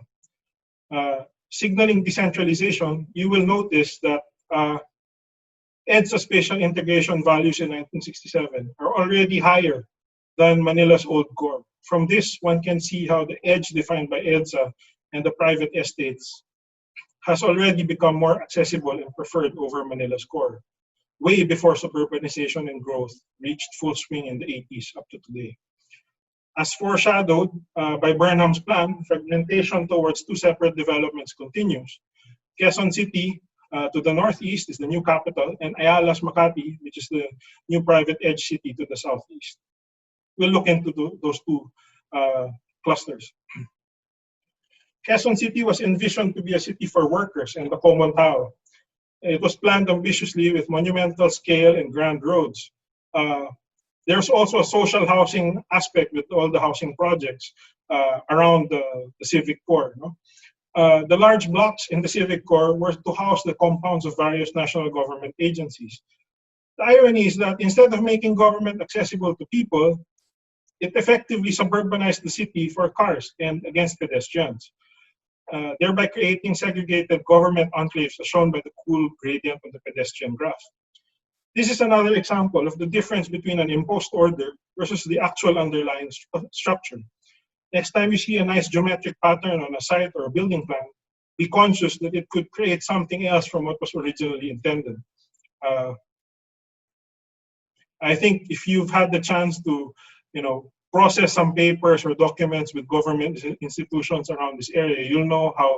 Signaling decentralization, you will notice that EDSA spatial integration values in 1967 are already higher than Manila's old core. From this, one can see how the edge defined by EDSA and the private estates has already become more accessible and preferred over Manila's core, way before suburbanization and growth reached full swing in the 80s up to today. As foreshadowed by Burnham's plan, fragmentation towards two separate developments continues. Quezon City to the northeast is the new capital, and Ayala's Makati, which is the new private edge city to the southeast. We'll look into those two clusters. Quezon City was envisioned to be a city for workers and the common tao. It was planned ambitiously with monumental scale and grand roads. There's also a social housing aspect with all the housing projects around the civic core. No? The large blocks in the civic core were to house the compounds of various national government agencies. The irony is that instead of making government accessible to people, it effectively suburbanized the city for cars and against pedestrians, thereby creating segregated government enclaves as shown by the cool gradient on the pedestrian graph. This is another example of the difference between an imposed order versus the actual underlying structure. Next time you see a nice geometric pattern on a site or a building plan, be conscious that it could create something else from what was originally intended. I think if you've had the chance to, process some papers or documents with government institutions around this area, you'll know how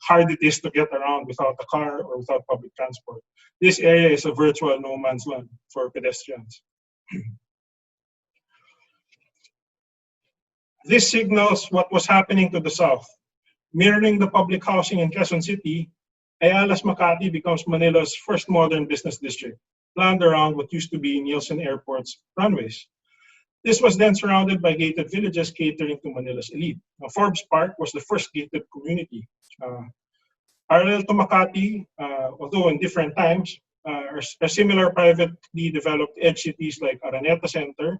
hard it is to get around without a car or without public transport. This area is a virtual no man's land for pedestrians. This signals what was happening to the south. Mirroring the public housing in Quezon City, Ayala's Makati becomes Manila's first modern business district, planned around what used to be Nielsen Airport's runways. This was then surrounded by gated villages catering to Manila's elite. Now, Forbes Park was the first gated community. Parallel to Makati, although in different times, are similar privately developed edge cities like Araneta Center,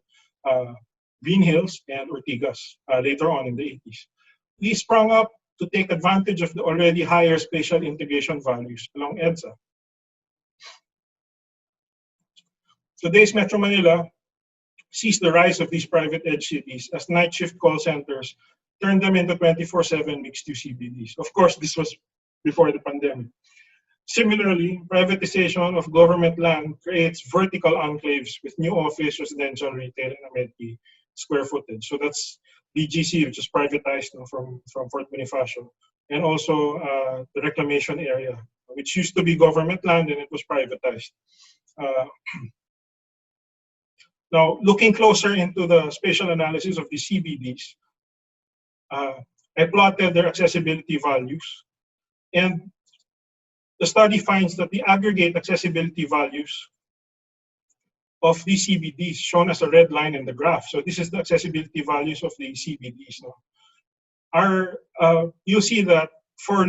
Green Hills, and Ortigas later on in the 80s. These sprung up to take advantage of the already higher spatial integration values along EDSA. Today's Metro Manila sees the rise of these private edge cities as night shift call centers turned them into 24/7 mixed-use CBDs. Of course, this was before the pandemic. Similarly, privatization of government land creates vertical enclaves with new office, residential, retail, and amenity square footage. So that's DGC, which is privatized from Fort Bonifacio, and also the reclamation area, which used to be government land and it was privatized. Now, looking closer into the spatial analysis of the CBDs, I plotted their accessibility values, and the study finds that the aggregate accessibility values of the CBDs, shown as a red line in the graph, so this is the accessibility values of the CBDs, you'll see that for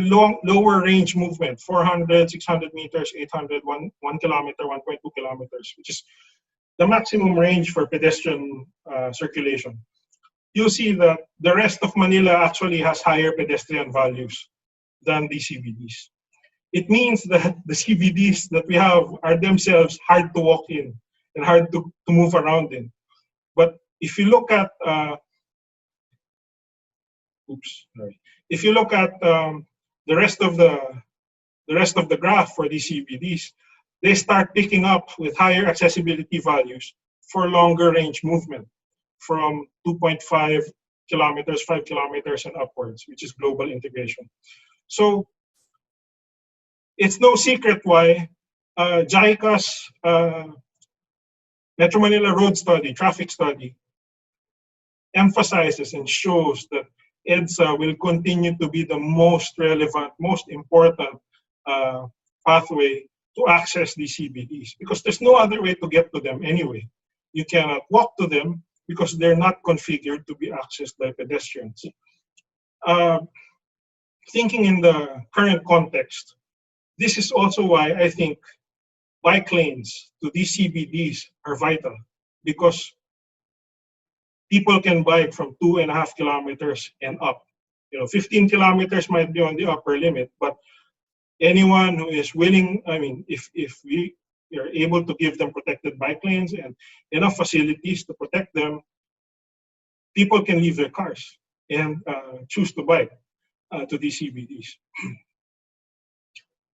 lower range movement, 400, 600 meters, 800, 1 kilometer, 1.2 kilometers, which is the maximum range for pedestrian circulation, you'll see that the rest of Manila actually has higher pedestrian values than the CBDs. It means that the CBDs that we have are themselves hard to walk in and hard to move around in. But if you look at, if you look at the rest of the graph for these CBDs, they start picking up with higher accessibility values for longer range movement from 2.5 kilometers, 5 kilometers and upwards, which is global integration. So it's no secret why JICA's Metro Manila road study, traffic study, emphasizes and shows that EDSA will continue to be the most relevant, most important pathway to access these CBDs, because there's no other way to get to them anyway. You cannot walk to them because they're not configured to be accessed by pedestrians. Thinking in the current context, this is also why I think bike lanes to these CBDs are vital, because people can bike from 2.5 kilometers and up. 15 kilometers might be on the upper limit, but anyone who is willing, if we are able to give them protected bike lanes and enough facilities to protect them, people can leave their cars and choose to bike to these CBDs.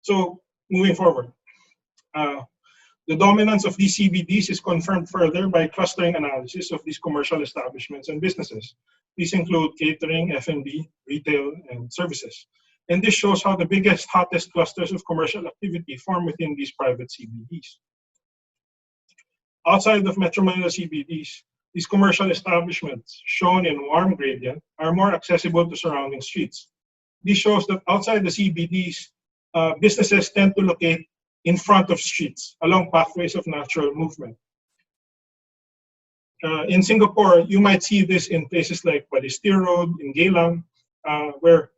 So moving forward, the dominance of these CBDs is confirmed further by clustering analysis of these commercial establishments and businesses. These include catering, F&B, retail, and services. And this shows how the biggest, hottest clusters of commercial activity form within these private CBDs. Outside of Metro Manila CBDs, these commercial establishments, shown in warm gradient, are more accessible to surrounding streets. This shows that outside the CBDs, businesses tend to locate in front of streets, along pathways of natural movement. In Singapore, you might see this in places like Balestier Road, in Geylang, where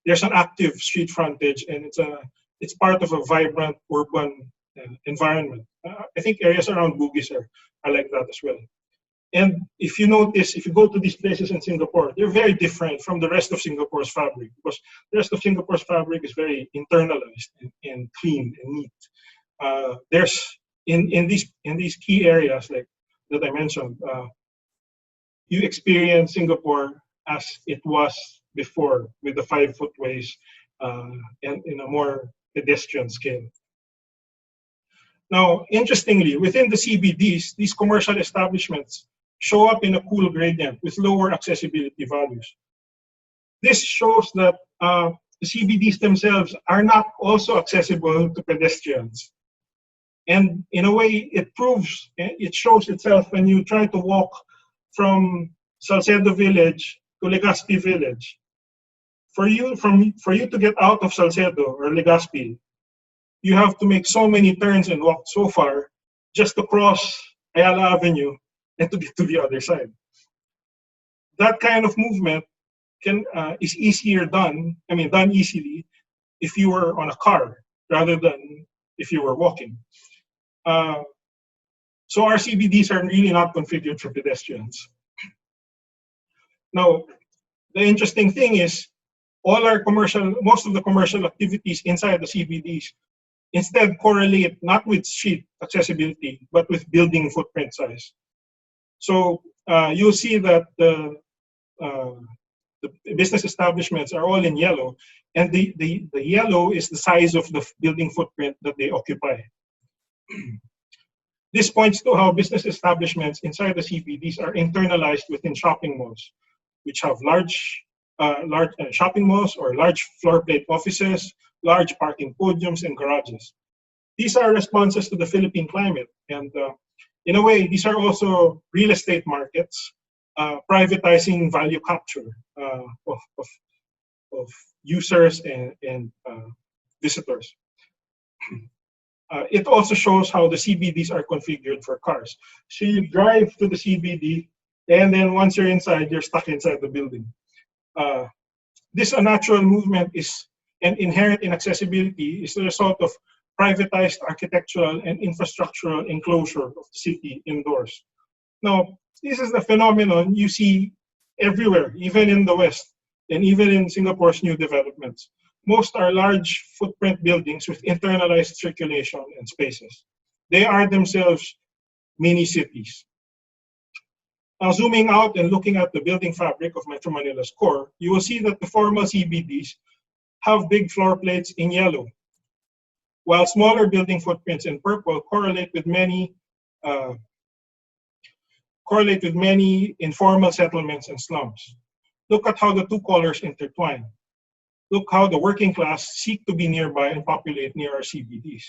there's an active street frontage and it's part of a vibrant urban environment. I think areas around Bugis are like that as well. And if you notice, if you go to these places in Singapore, they're very different from the rest of Singapore's fabric, because the rest of Singapore's fabric is very internalized and clean and neat. There's in these key areas like that I mentioned, you experience Singapore as it was before, with the 5 footways and in a more pedestrian scale. Now, interestingly, within the CBDs, these commercial establishments show up in a cool gradient with lower accessibility values. This shows that the CBDs themselves are not also accessible to pedestrians. And in a way, it shows itself when you try to walk from Salcedo Village to Legazpi Village. For you to get out of Salcedo or Legazpi, you have to make so many turns and walk so far just to cross Ayala Avenue and to get to the other side. That kind of movement is easier done easily if you were on a car rather than if you were walking. So our CBDs are really not configured for pedestrians. Now, the interesting thing is most of the commercial activities inside the CBDs instead correlate not with street accessibility, but with building footprint size. So you'll see that the business establishments are all in yellow, and the yellow is the size of the building footprint that they occupy. This points to how business establishments inside the CBDs are internalized within shopping malls, which have large shopping malls or large floor plate offices, large parking podiums, and garages. These are responses to the Philippine climate, and in a way, these are also real estate markets privatizing value capture of users and visitors. It also shows how the CBDs are configured for cars. So you drive to the CBD, and then once you're inside, you're stuck inside the building. This unnatural movement and inherent inaccessibility is the result of privatized architectural and infrastructural enclosure of the city indoors. Now, this is the phenomenon you see everywhere, even in the West, and even in Singapore's new developments. Most are large footprint buildings with internalized circulation and spaces. They are themselves mini cities. Now, zooming out and looking at the building fabric of Metro Manila's core, you will see that the formal CBDs have big floor plates in yellow, while smaller building footprints in purple correlate with many informal settlements and slums. Look at how the two colors intertwine. Look how the working class seek to be nearby and populate near our CBDs,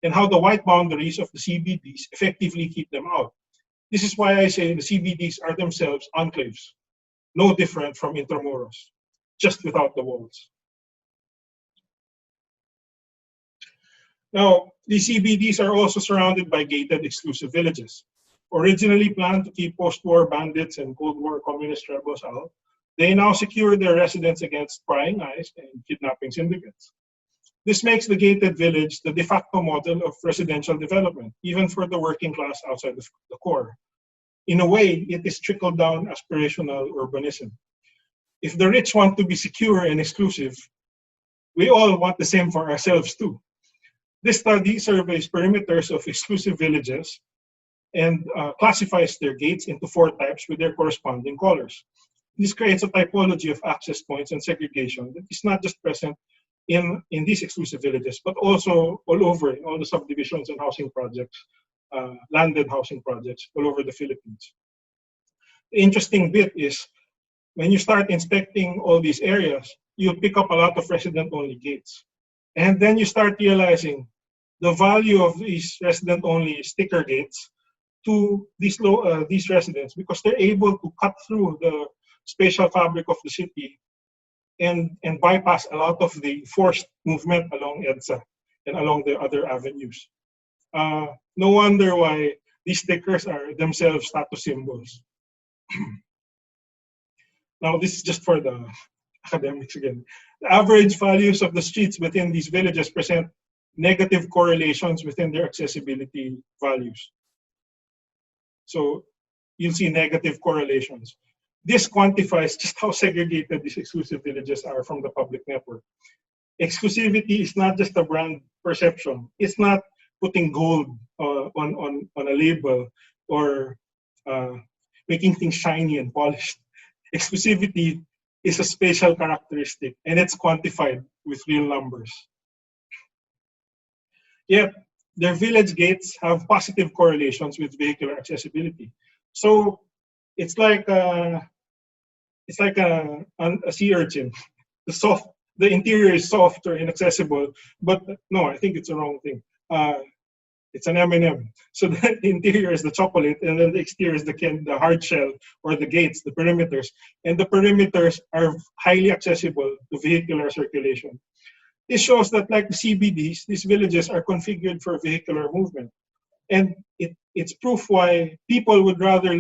and how the white boundaries of the CBDs effectively keep them out. This is why I say the CBDs are themselves enclaves, no different from intramuros, just without the walls. Now, these CBDs are also surrounded by gated exclusive villages. Originally planned to keep post-war bandits and Cold War communist rebels out, they now secure their residents against prying eyes and kidnapping syndicates. This makes the gated village the de facto model of residential development, even for the working class outside the core. In a way, it is trickle-down aspirational urbanism. If the rich want to be secure and exclusive, we all want the same for ourselves too. This study surveys perimeters of exclusive villages and classifies their gates into 4 types with their corresponding colors. This creates a typology of access points and segregation that is not just present in these exclusive villages, but also all over in all the subdivisions and housing projects, landed housing projects all over the Philippines. The interesting bit is when you start inspecting all these areas, you'll pick up a lot of resident-only gates. And then you start realizing the value of these resident-only sticker gates to these residents, because they're able to cut through the spatial fabric of the city and bypass a lot of the forced movement along EDSA and along the other avenues. No wonder why these stickers are themselves status symbols. Now, this is just for the academics again. The average values of the streets within these villages present negative correlations within their accessibility values. So you'll see negative correlations. This quantifies just how segregated these exclusive villages are from the public network. Exclusivity is not just a brand perception. It's not putting gold on a label or making things shiny and polished. Exclusivity is a spatial characteristic, and it's quantified with real numbers. Yet, their village gates have positive correlations with vehicular accessibility. So it's like a sea urchin. The interior is soft or inaccessible, but no, I think it's the wrong thing. It's an M&M. So the interior is the chocolate, and then the exterior is the hard shell or the gates, the perimeters. And the perimeters are highly accessible to vehicular circulation. This shows that, like the CBDs, these villages are configured for vehicular movement. And it's proof why people would rather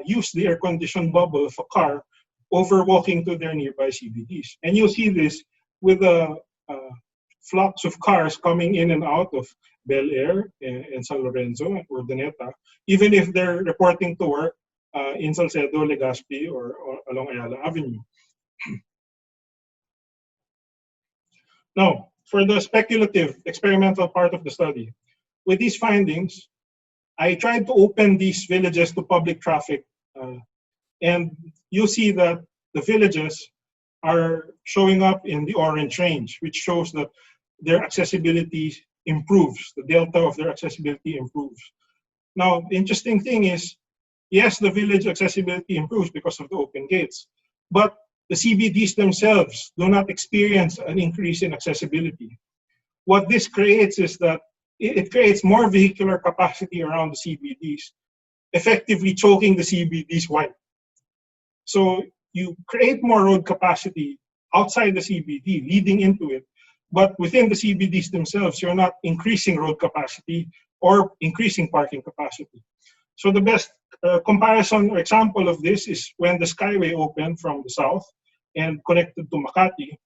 use the air-conditioned bubble of a car over walking to their nearby CBDs. And you'll see this with the flocks of cars coming in and out of Bel Air and San Lorenzo and Urdaneta, even if they're reporting to work in Salcedo, Legazpi, or along Ayala Avenue. Now, for the speculative experimental part of the study, with these findings, I tried to open these villages to public traffic, and you'll see that the villages are showing up in the orange range, which shows that their accessibility improves, the delta of their accessibility improves. Now, the interesting thing is, yes, the village accessibility improves because of the open gates, but the CBDs themselves do not experience an increase in accessibility. What this creates is that it creates more vehicular capacity around the CBDs, effectively choking the CBDs wide. So you create more road capacity outside the CBD, leading into it, but within the CBDs themselves, you're not increasing road capacity or increasing parking capacity. So the best comparison or example of this is when the Skyway opened from the south and connected to Makati.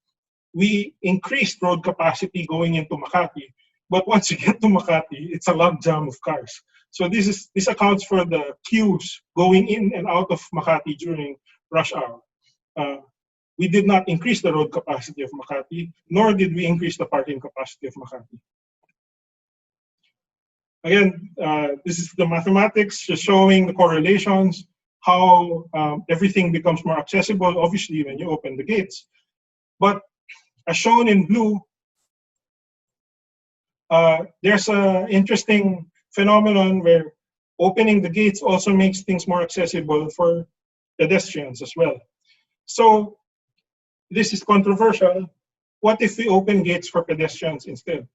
We increased road capacity going into Makati, but once you get to Makati, it's a logjam of cars. So this accounts for the queues going in and out of Makati during rush hour. We did not increase the road capacity of Makati, nor did we increase the parking capacity of Makati. Again, this is the mathematics just showing the correlations, how everything becomes more accessible, obviously, when you open the gates. But as shown in blue, there's an interesting phenomenon where opening the gates also makes things more accessible for pedestrians as well. So this is controversial. What if we open gates for pedestrians instead?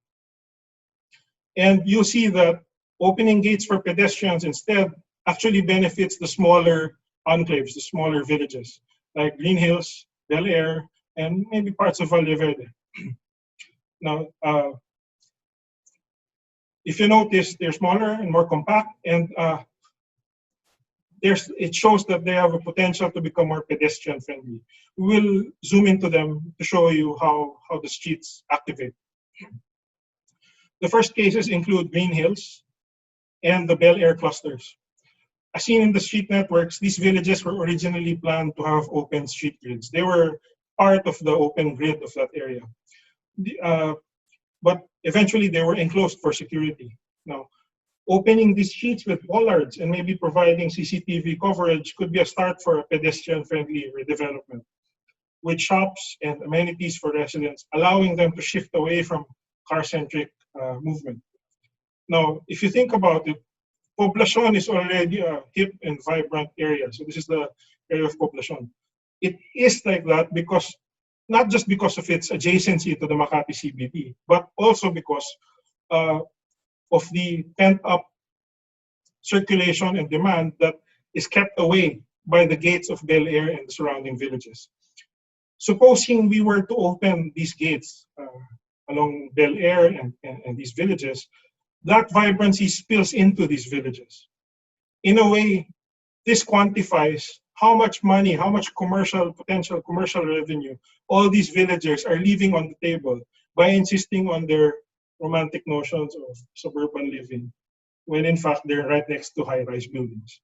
And you see that opening gates for pedestrians instead actually benefits the smaller enclaves, the smaller villages, like Green Hills, Bel Air, and maybe parts of Valdeverde. Now, if you notice, they're smaller and more compact, and it shows that they have a potential to become more pedestrian friendly. We will zoom into them to show you how the streets activate. The first cases include Green Hills and the Bel Air clusters. As seen in the street networks, these villages were originally planned to have open street grids. They were part of the open grid of that area. But eventually they were enclosed for security. Now, opening these streets with bollards and maybe providing CCTV coverage could be a start for a pedestrian-friendly redevelopment, with shops and amenities for residents, allowing them to shift away from car-centric movement. Now, if you think about it, Poblacion is already a hip and vibrant area. So this is the area of Poblacion. It is like that because, not just because of its adjacency to the Makati CBD, but also because of the pent-up circulation and demand that is kept away by the gates of Bel Air and the surrounding villages. Supposing we were to open these gates along Bel Air and these villages, that vibrancy spills into these villages. In a way, this quantifies how much money, how much potential commercial revenue all these villagers are leaving on the table by insisting on their romantic notions of suburban living, when in fact they're right next to high-rise buildings.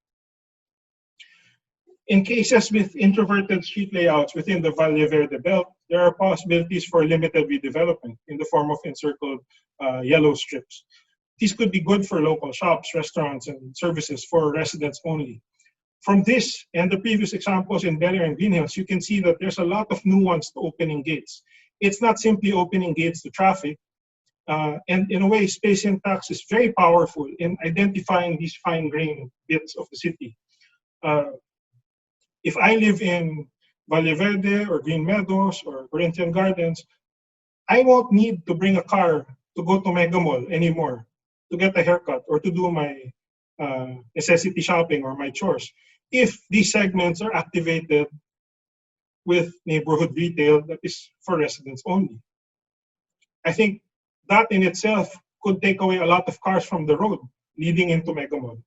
In cases with introverted street layouts within the Valle Verde belt, there are possibilities for limited redevelopment in the form of encircled yellow strips. These could be good for local shops, restaurants, and services for residents only. From this and the previous examples in Bel Air and Green Hills, you can see that there's a lot of nuance to opening gates. It's not simply opening gates to traffic, and in a way, space syntax is very powerful in identifying these fine-grained bits of the city. if I live in Valle Verde or Green Meadows or Corinthian Gardens, I won't need to bring a car to go to Mega Mall anymore to get a haircut or to do my necessity shopping or my chores. If these segments are activated with neighborhood retail that is for residents only. I think that in itself could take away a lot of cars from the road leading into Mega Mall.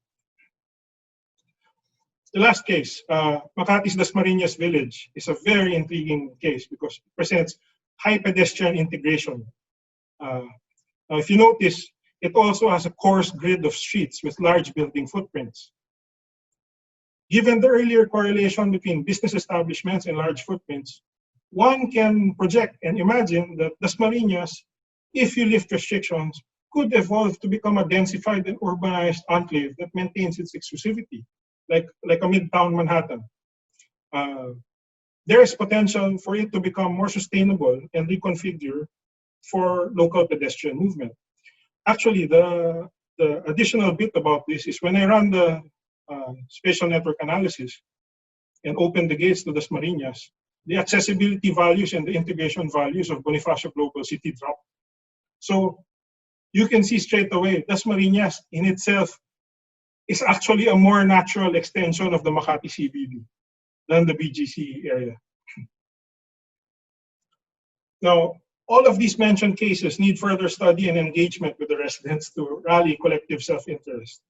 The last case, Makati's Dasmariñas Village, is a very intriguing case because it presents high pedestrian integration. Now, if you notice, it also has a coarse grid of streets with large building footprints. Given the earlier correlation between business establishments and large footprints, one can project and imagine that Dasmariñas, if you lift restrictions, could evolve to become a densified and urbanized enclave that maintains its exclusivity, like a midtown Manhattan. There is potential for it to become more sustainable and reconfigure for local pedestrian movement. Actually, the additional bit about this is when I run the spatial network analysis and open the gates to Dasmariñas, the accessibility values and the integration values of Bonifacio Global City drop. So you can see straight away, Dasmariñas in itself is actually a more natural extension of the Makati CBD than the BGC area. Now, all of these mentioned cases need further study and engagement with the residents to rally collective self-interest.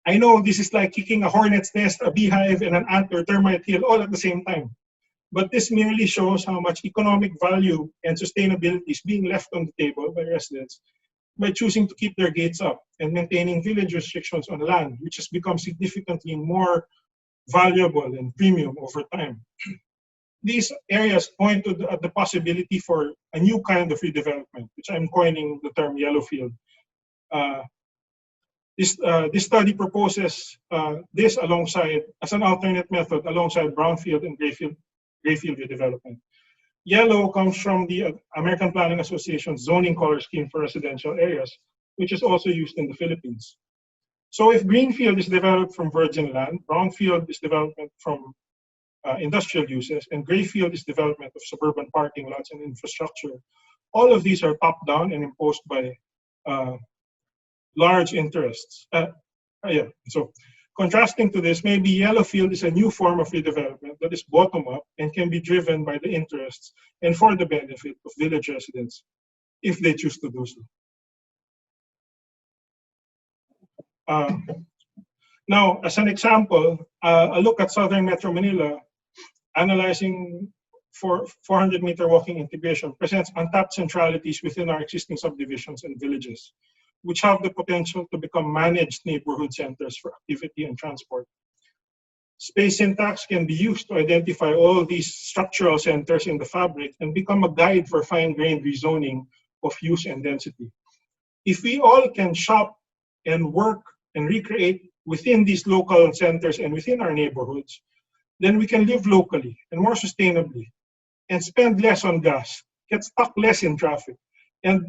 I know this is like kicking a hornet's nest, a beehive, and an ant or termite hill all at the same time. But this merely shows how much economic value and sustainability is being left on the table by residents by choosing to keep their gates up and maintaining village restrictions on land, which has become significantly more valuable and premium over time. These areas point to the possibility for a new kind of redevelopment, which I'm coining the term yellow field. This study proposes this alongside, as an alternate method, alongside brownfield and grayfield redevelopment. Yellow comes from the American Planning Association's zoning color scheme for residential areas, which is also used in the Philippines. So if greenfield is developed from virgin land, brownfield is development from industrial uses, and grayfield is development of suburban parking lots and infrastructure, all of these are top-down and imposed by large interests. So contrasting to this, maybe yellow field is a new form of redevelopment that is bottom-up and can be driven by the interests and for the benefit of village residents, if they choose to do so. Now, as an example, a look at southern Metro Manila, analyzing for 400-meter walking integration, presents untapped centralities within our existing subdivisions and villages, which have the potential to become managed neighborhood centers for activity and transport. Space syntax can be used to identify all these structural centers in the fabric and become a guide for fine-grained rezoning of use and density. If we all can shop and work and recreate within these local centers and within our neighborhoods, then we can live locally and more sustainably and spend less on gas, get stuck less in traffic, and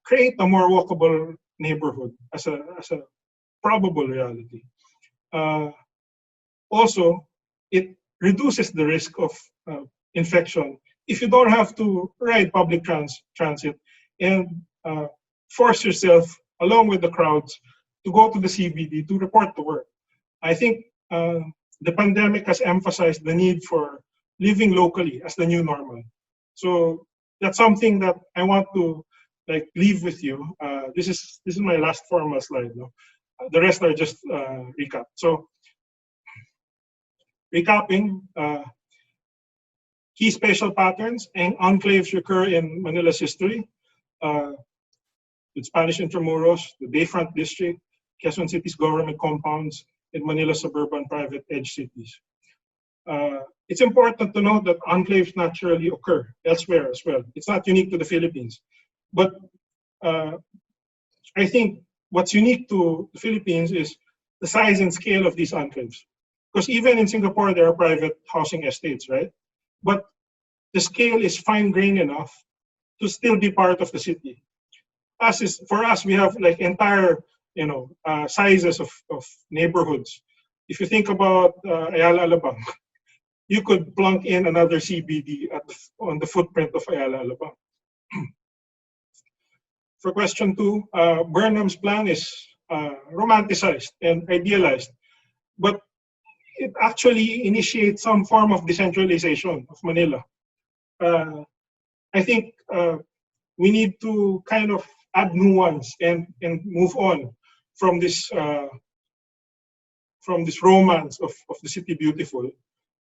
create a more walkable neighborhood as a probable reality. Also, it reduces the risk of infection if you don't have to ride public transit and force yourself, along with the crowds, to go to the CBD to report to work. I think the pandemic has emphasized the need for living locally as the new normal. So that's something that I want to leave with you. This is my last formal slide. No? The rest are just recap. So recapping, key spatial patterns and enclaves recur in Manila's history. With Spanish Intramuros, the Bayfront District, Quezon City's government compounds, and Manila's suburban private edge cities. It's important to note that enclaves naturally occur elsewhere as well. It's not unique to the Philippines. But I think what's unique to the Philippines is the size and scale of these enclaves. Because even in Singapore, there are private housing estates, right? But the scale is fine-grained enough to still be part of the city. For us, we have entire sizes of neighborhoods. If you think about Ayala Alabang, you could plunk in another CBD on the footprint of Ayala Alabang. For question 2, Burnham's plan is romanticized and idealized, but it actually initiates some form of decentralization of Manila. I think we need to kind of add nuance and move on from this romance of the city beautiful,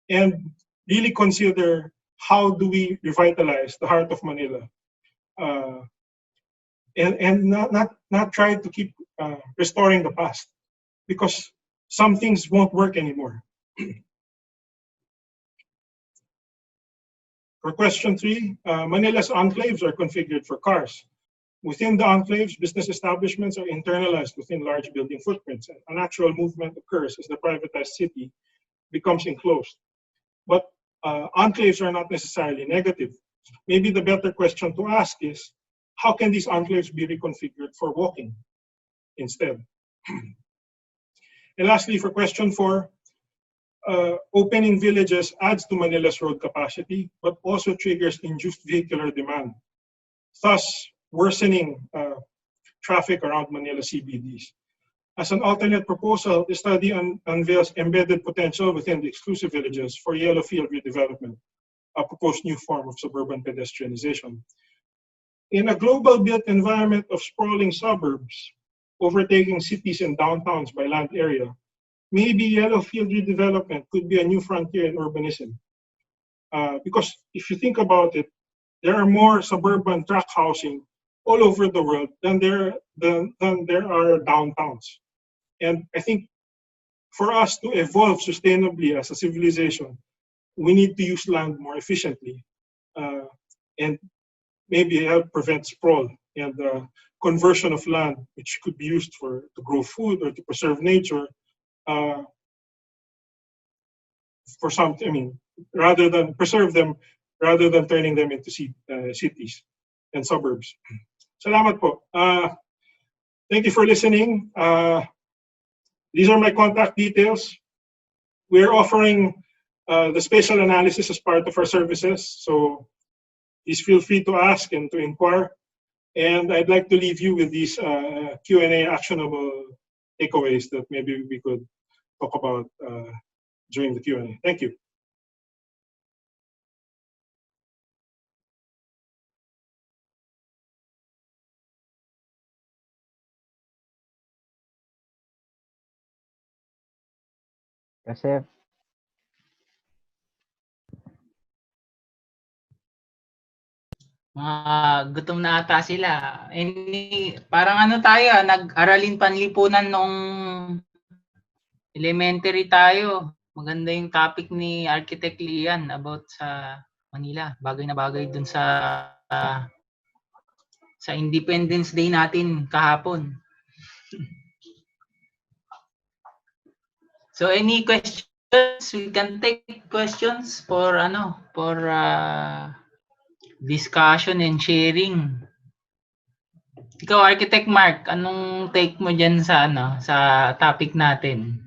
and really consider how do we revitalize the heart of Manila, and not try to keep restoring the past, because some things won't work anymore. For question 3, Manila's enclaves are configured for cars. Within the enclaves, business establishments are internalized within large building footprints, and unnatural movement occurs as the privatized city becomes enclosed. But enclaves are not necessarily negative. Maybe the better question to ask is, how can these enclaves be reconfigured for walking instead? And lastly, for question 4, opening villages adds to Manila's road capacity, but also triggers induced vehicular demand, thus worsening traffic around Manila CBDs. As an alternate proposal, the study unveils embedded potential within the exclusive villages for yellow field redevelopment, a proposed new form of suburban pedestrianization. In a global built environment of sprawling suburbs, overtaking cities and downtowns by land area, maybe yellow field redevelopment could be a new frontier in urbanism. Because if you think about it, there are more suburban tract housing all over the world than there are downtowns. And I think for us to evolve sustainably as a civilization, we need to use land more efficiently, and maybe help prevent sprawl and conversion of land, which could be used to grow food or to preserve nature. For some, I mean, rather than preserve them, rather than turning them into cities and suburbs. Salamat po. Thank you for listening. These are my contact details. We're offering the spatial analysis as part of our services, so please feel free to ask and to inquire. And I'd like to leave you with these Q&A actionable takeaways that maybe we could talk about during the Q&A. Thank you. Kasi gutom na ata sila. Parang ano tayo, nag-aralin panlipunan noong elementary tayo. Maganda yung topic ni Architect Lian about sa Manila. Bagay na bagay dun sa Independence Day natin kahapon. So any questions? We can take questions for discussion and sharing. Ikaw, Architect Mark, anong take mo dyan sa sa topic natin?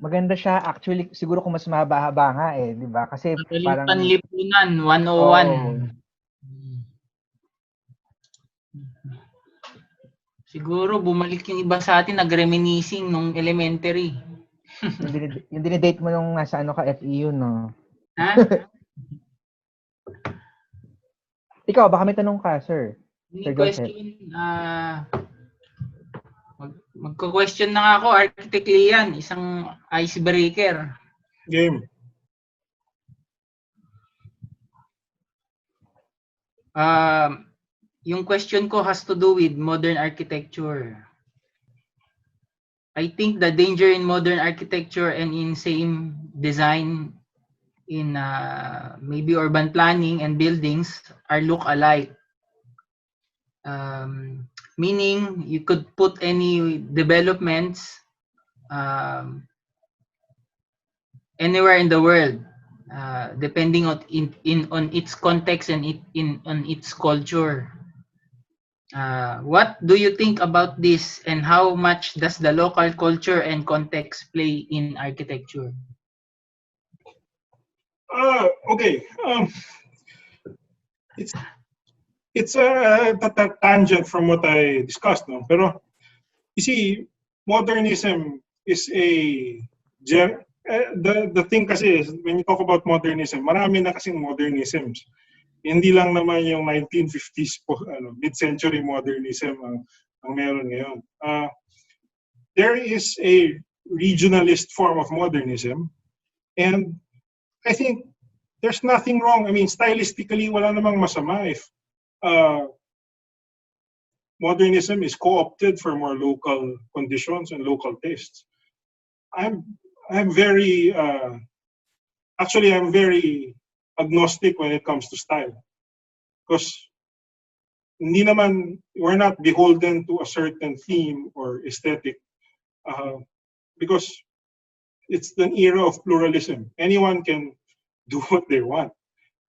maganda siya actually, siguro kung mas mahaba-haba nga eh, 'di ba? Kasi parang panlipunan 101. Oh. Siguro bumalik yung iba sa atin nag-reminiscing nung elementary. yung dinidate mo nung nasa ano ka FEU, no? Ha? Ikaw, baka may tanong ka, sir. Sir question, magko-question na nga ako, Architect Lian, isang icebreaker. Game. Yung question ko has to do with modern architecture. I think the danger in modern architecture and in same design in maybe urban planning and buildings are look alike. Meaning you could put any developments anywhere in the world, depending on its context and on its culture. What do you think about this, and how much does the local culture and context play in architecture? Okay. It's a tangent from what I discussed, no? Pero you see, modernism is the thing kasi is, when you talk about modernism, marami na kasing modernisms. Hindi lang naman yung 1950s po, mid-century modernism ang meron ngayon. There is a regionalist form of modernism, and I think there's nothing wrong. I mean, stylistically, wala namang masama if modernism is co-opted for more local conditions and local tastes. I'm very I'm very agnostic when it comes to style, because we're not beholden to a certain theme or aesthetic, because it's an era of pluralism. Anyone can do what they want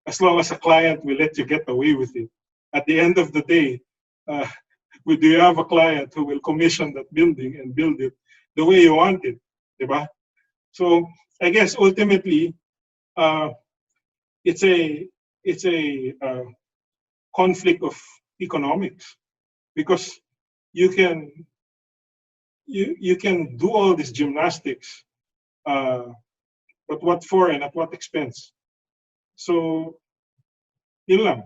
as long as a client will let you get away with it. At the end of the day, do you have a client who will commission that building and build it the way you want it, diba? So I guess ultimately, it's a conflict of economics, because you can do all this gymnastics, but what for and at what expense? So yun lang.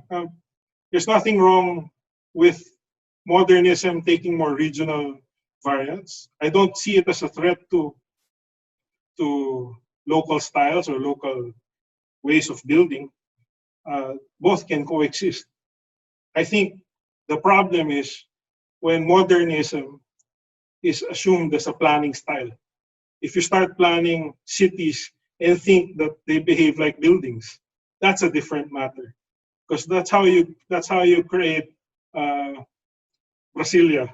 There's nothing wrong with modernism taking more regional variants. I don't see it as a threat to local styles or local ways of building. Both can coexist. I think the problem is when modernism is assumed as a planning style. If you start planning cities and think that they behave like buildings, that's a different matter. Because that's how you create Brasilia.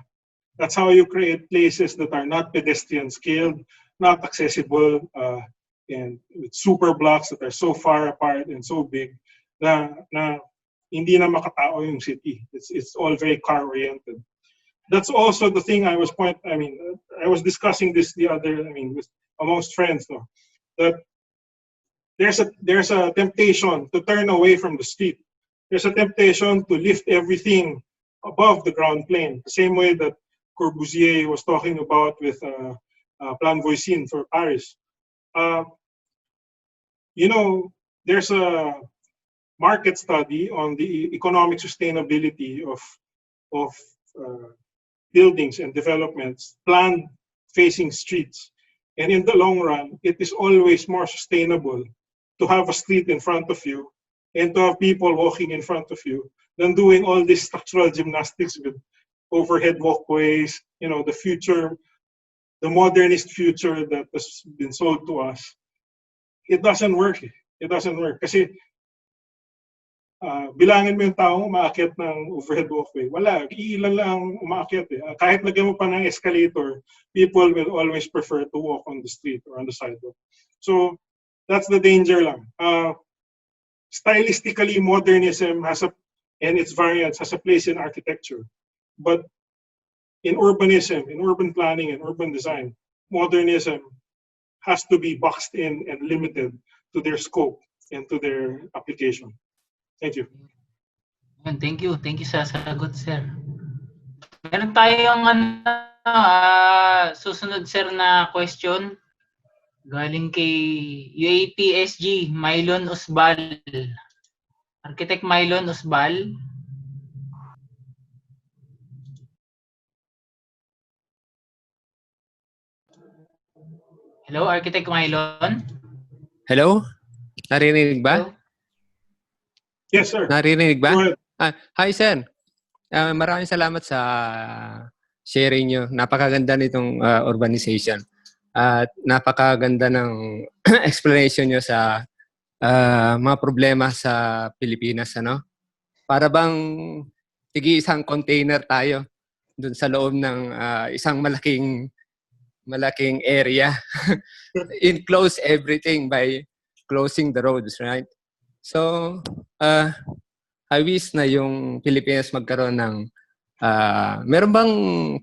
That's how you create places that are not pedestrian scaled, not accessible, and with super blocks that are so far apart and so big na hindi na makatao yung city. It's all very car oriented. That's also the thing I was discussing this the other, with amongst friends, no, that there's a temptation to turn away from the street. There's a temptation to lift everything above the ground plane, the same way that Corbusier was talking about with Plan Voisin for Paris. There's a market study on the economic sustainability of buildings and developments planned facing streets. And in the long run, it is always more sustainable to have a street in front of you and to have people walking in front of you than doing all this structural gymnastics with overhead walkways, the modernist future that has been sold to us. It doesn't work. It doesn't work. Kasi bilangin mo yung tao umaakyat ng overhead walkway. Wala, iilan lang umaakyat eh. Kahit lagyan mo pa ng escalator, people will always prefer to walk on the street or on the sidewalk. So that's the danger lang. Stylistically, modernism and its variants has a place in architecture. But in urbanism, in urban planning and urban design, modernism has to be boxed in and limited to their scope and to their application. Thank you. Thank you. Thank you sa sagot, sir. Meron tayong susunod, sir, na question galing kay UAP SG Mylon Usbal. Architect Mylon Usbal. Hello, Architect Mylon? Hello? Narinig ba? Hello? Yes, sir. Narinig ba? Go ahead. Hi, sir. Maraming salamat sa sharing nyo. Napakaganda nitong urbanization. At napakaganda ng explanation nyo sa mga problema sa Pilipinas. Para bang isang container tayo dun sa loob ng isang malaking area. Enclose everything by closing the roads, right? So, I wish na yung Pilipinas magkaroon ng meron bang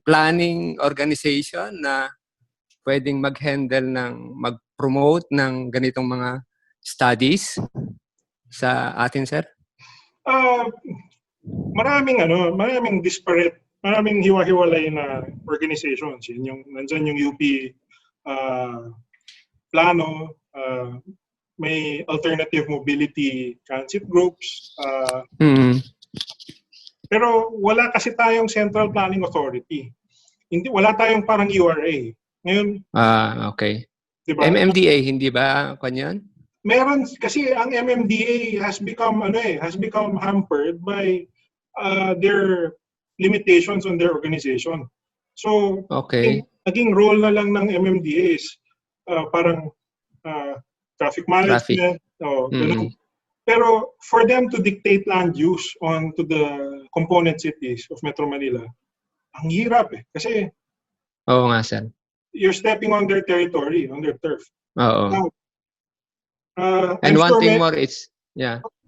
planning organization na pwedeng mag-handle mag-promote ng ganitong mga studies sa atin, sir? Maraming disparate, maraming hiwa-hiwalay na organizations. Nandyan yung UP Plano, may alternative mobility transit groups. Pero wala kasi tayong Central Planning Authority. Wala tayong parang URA. Ngayon, okay. diba? MMDA, hindi ba kanyan? Meron kasi ang MMDA has become hampered by their limitations on their organization. So, okay. naging role na lang ng MMDA is parang traffic management. Pero for them to dictate land use onto the component cities of Metro Manila, ang hirap eh. Kasi oo nga, sir. you're stepping on their territory, on their turf. Oo. Now, and one thing more, it's,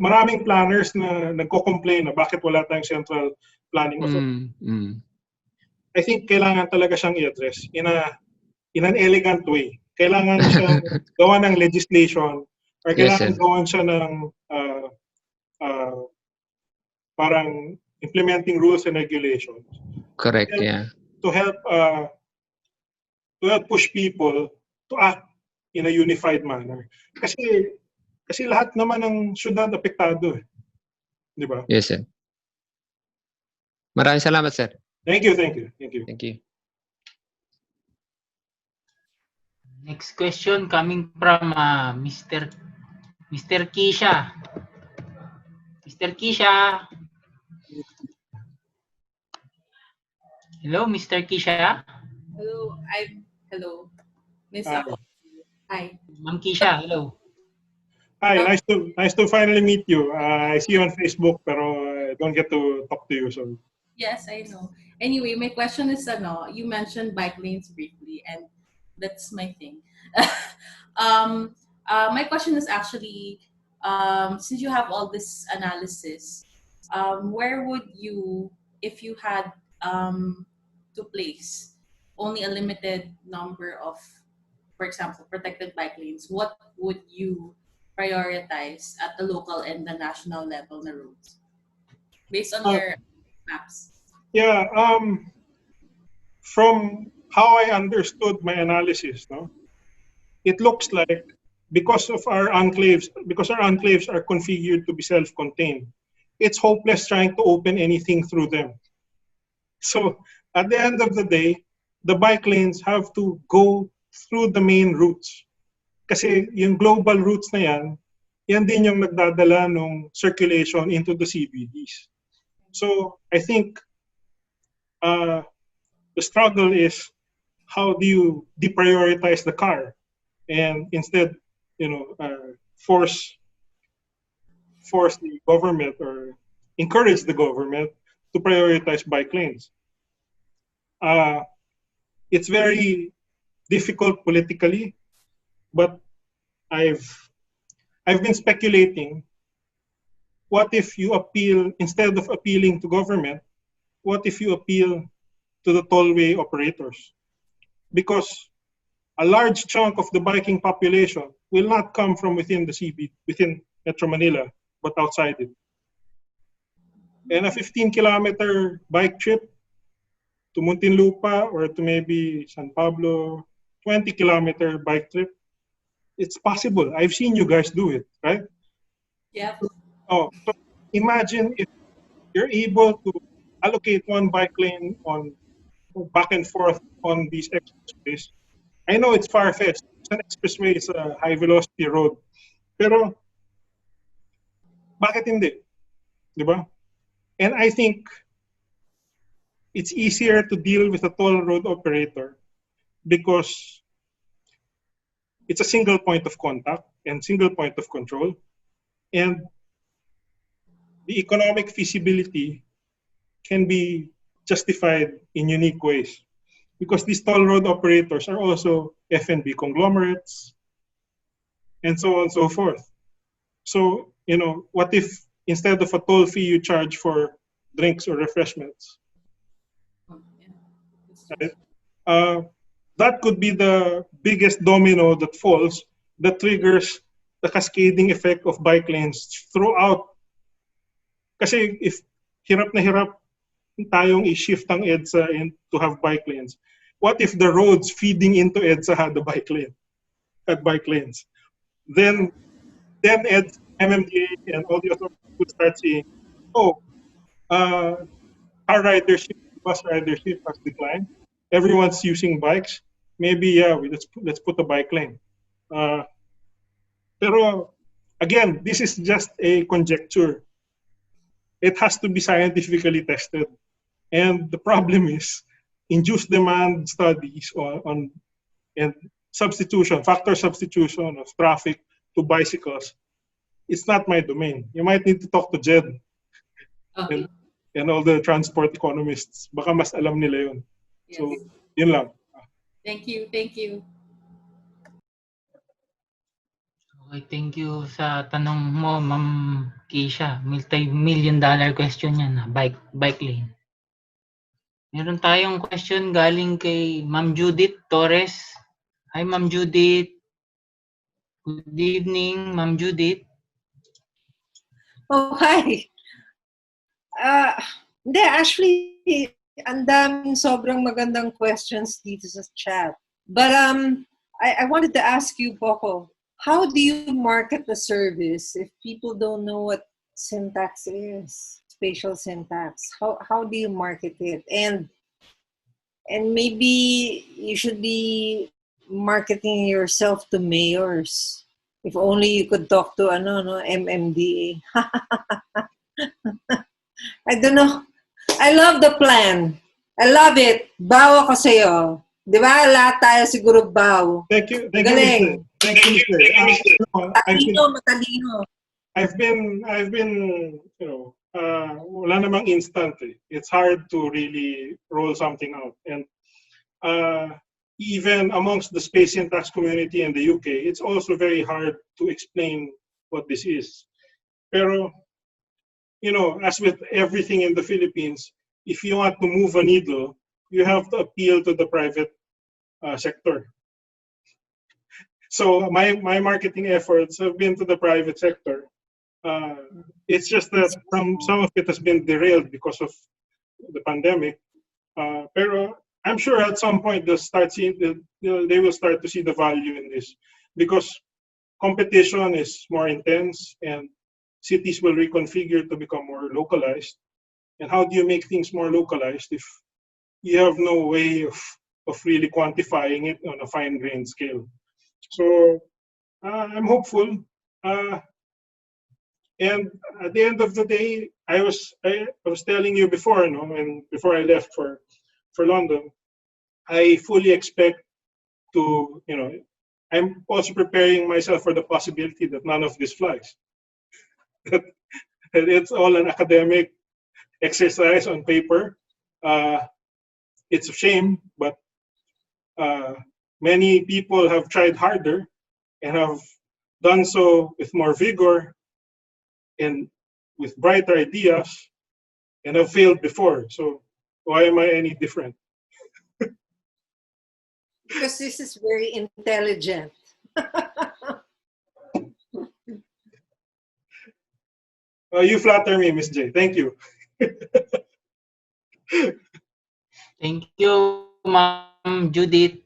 maraming planners na nagko-complain na bakit wala tayong central planning authority. I think kailangan talaga siyang i-address in an elegant way. Kailangan siyang gawa ng legislation or kailangan gawan siya ng parang implementing rules and regulations. Correct, To help push people to act in a unified manner. Kasi lahat naman ng syudad apektado eh. Di ba? Yes, sir. Maraming salamat, sir. Thank you. Next question coming from Mr. Kisha. Mr. Kisha. Hello, Mr. Kisha. Hello. Miss Hi. ako. Hi. Ma'am Kisha, hello. Hi, nice to finally meet you. I see you on Facebook, pero I don't get to talk to you. So. Yes, I know. Anyway, my question is, you mentioned bike lanes briefly, and that's my thing. My question is actually, since you have all this analysis, where would you, if you had to place only a limited number of, for example, protected bike lanes, what would you prioritize at the local and the national level na roads based on your maps? Yeah, from how I understood my analysis, it looks like because our enclaves are configured to be self-contained, it's hopeless trying to open anything through them. So at the end of the day, the bike lanes have to go through the main routes. Kasi yung global routes na yan din yung nagdadala ng circulation into the CBDs. So I think the struggle is how do you deprioritize the car and instead, force the government or encourage the government to prioritize bike lanes. It's very difficult politically, but I've been speculating, what if you appeal, instead of appealing to government, what if you appeal to the tollway operators? Because a large chunk of the biking population will not come from within the CBD, within Metro Manila, but outside it. And a 15-kilometer bike trip to Muntinlupa or to maybe San Pablo, 20-kilometer bike trip, it's possible. I've seen you guys do it, right? Yeah. So imagine if you're able to allocate one bike lane on back and forth on these expressways. I know it's far-fetched. It's an expressway, it's a high-velocity road. Pero, bakit hindi? Diba? And I think it's easier to deal with a toll road operator because it's a single point of contact and single point of control. And the economic feasibility can be justified in unique ways because these toll road operators are also F&B conglomerates and so on and so forth. So, what if instead of a toll fee you charge for drinks or refreshments? Right? That could be the biggest domino that falls that triggers the cascading effect of bike lanes throughout. Kasi if hirap na hirap tayong i-shift ang EDSA and to have bike lanes, what if the roads feeding into EDSA had bike lanes? Then MMDA and all the authorities would start saying, oh, car ridership, bus ridership has declined. Everyone's using bikes. Maybe let's put a bike lane. Pero again, this is just a conjecture. It has to be scientifically tested. And the problem is induced demand studies on and factor substitution of traffic to bicycles. It's not my domain. You might need to talk to Jed Okay. and all the transport economists. Baka mas alam nila yun. Yes. So, yun lang. Thank you. Thank you. Okay, thank you sa tanong mo, Ma'am Keisha. Multi-million dollar question yan, bike lane. Meron tayong question galing kay Ma'am Judith Torres. Hi, Ma'am Judith. Good evening, Ma'am Judith. Oh, hi. Hindi, actually, ang daming sobrang magandang questions dito sa chat. But I wanted to ask you, Poco, how do you market the service if people don't know what syntax is, spatial syntax? How do you market it? And maybe you should be marketing yourself to mayors. If only you could talk to MMDA. I don't know. I love the plan. I love it. Bawa ko sa'yo. Di ba? Lahat tayo siguro baw. Thank you. Galing. Thank you, Mr. Matalino. I've been, wala namang instant eh. It's hard to really roll something out. And even amongst the space syntax community in the UK, it's also very hard to explain what this is. Pero, as with everything in the Philippines, if you want to move a needle, you have to appeal to the private sector. So my marketing efforts have been to the private sector. It's just that some of it has been derailed because of the pandemic. Pero I'm sure at some point they'll start seeing they will start to see the value in this because competition is more intense and cities will reconfigure to become more localized. And how do you make things more localized if you have no way of really quantifying it on a fine-grained scale? So I'm hopeful. And at the end of the day, I was telling you before, and before I left for London, I fully expect to, I'm also preparing myself for the possibility that none of this flies. It's all an academic exercise on paper. It's a shame, but many people have tried harder and have done so with more vigor and with brighter ideas and have failed before. So why am I any different? Because this is very intelligent. You flatter me, Miss J. Thank you. Thank you, Ma'am Judith.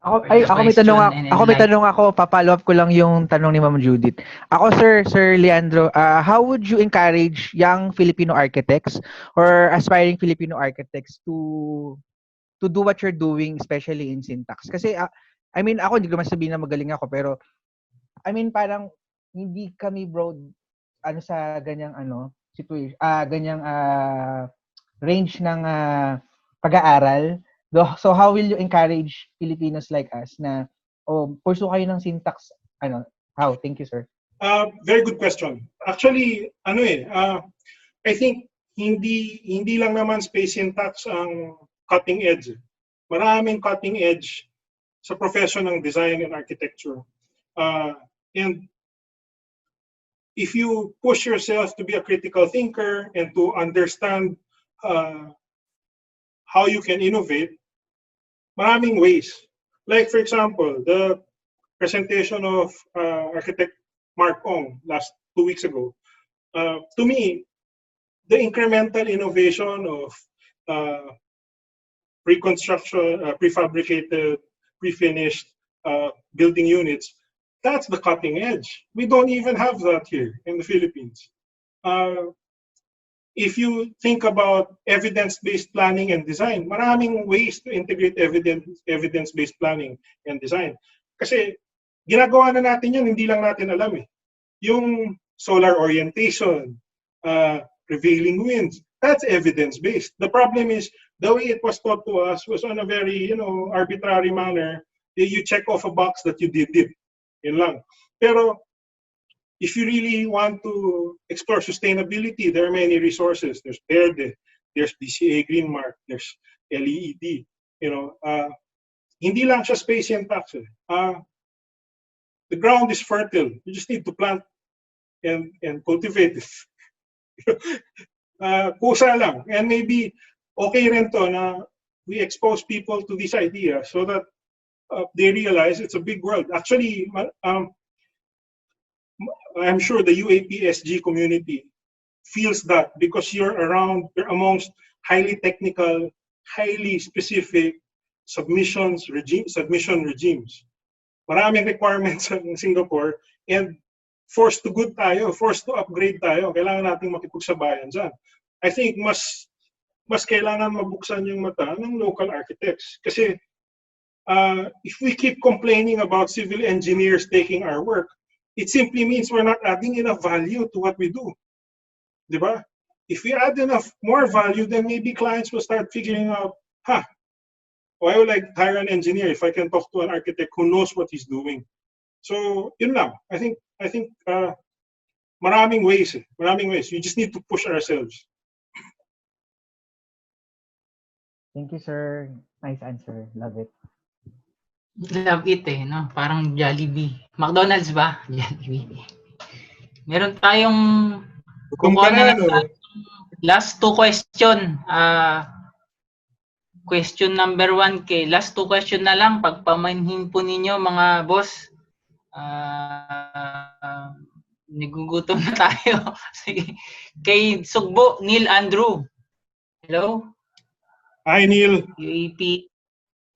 Ako may tanong ako, pa-follow up ko lang yung tanong ni Ma'am Judith. Ako Sir Leandro, how would you encourage young Filipino architects or aspiring Filipino architects to do what you're doing, especially in syntax? Kasi ako hindi ko masabihin na magaling ako, pero parang hindi kami broad sa ganyang situation, ganyang range ng pag-aaral. So how will you encourage Filipinos like us na pursue kayo ng syntax? How? Thank you, sir. Very good question. Actually, I think hindi lang naman space syntax ang cutting edge. Maraming cutting edge sa profession ng design and architecture. And if you push yourself to be a critical thinker and to understand how you can innovate, maraming ways. Like, for example, the presentation of architect Mark Ong last 2 weeks ago, to me, the incremental innovation of pre-construction, prefabricated, pre-finished building units, that's the cutting edge. We don't even have that here in the Philippines. If you think about evidence-based planning and design, maraming ways to integrate evidence-based planning and design. Kasi ginagawa na natin yan, hindi lang natin alam eh. Yung solar orientation, prevailing winds, that's evidence-based. The problem is, the way it was taught to us was on a very, arbitrary manner. You check off a box that you did it. Yun lang. Pero if you really want to explore sustainability, there are many resources. There's Verde, there's DCA Green Mark, there's LEED. Hindi lang siya space syntax. The ground is fertile. You just need to plant and cultivate it. Kusa lang. And maybe okay rin to na we expose people to this idea so that they realize it's a big world. Actually, I'm sure the UAP SG community feels that because you're amongst highly technical, highly specific submission regimes. Maraming requirements in Singapore and forced to upgrade tayo. Kailangan nating makipagsabayan dyan. I think mas kailangan mabuksan yung mata ng local architects. Kasi if we keep complaining about civil engineers taking our work, it simply means we're not adding enough value to what we do. Diba? If we add more value, then maybe clients will start figuring out, why would I hire an engineer if I can talk to an architect who knows what he's doing? So, yun lang. I think maraming ways. We just need to push ourselves. Thank you, sir. Nice answer. Love it. Love it no? Parang Jollibee. McDonald's ba? Jollibee. Meron tayong kukuha na lang last 2 question. Question number 1 kay last 2 question na lang. Pagpamanhin po ninyo mga boss. Nagugutom na tayo. Sige. Kay Sugbo, Neil Andrew. Hello? Hi, Neil. UAP.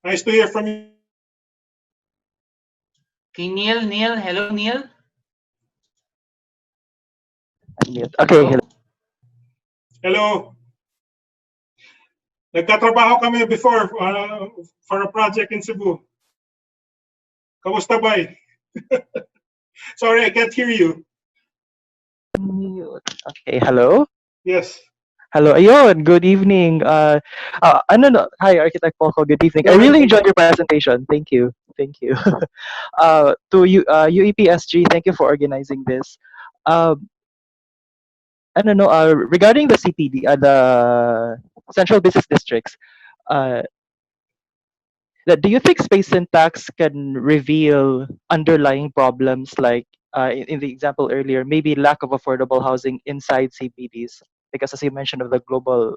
Nice to hear from you. Kay Neil. Hello, Neil. Okay. Hello. Nagtatrabaho kami before for a project in Cebu. Kamusta ba? Sorry, I can't hear you. Okay, hello? Yes. Hello, ayun, good evening. Hi, Architect Poco, good evening. I really enjoyed your presentation. Thank you. To UAP SG, thank you for organizing this. Regarding the CPD, the Central Business Districts, do you think space syntax can reveal underlying problems like in the example earlier, maybe lack of affordable housing inside CBDs? Because as you mentioned of the global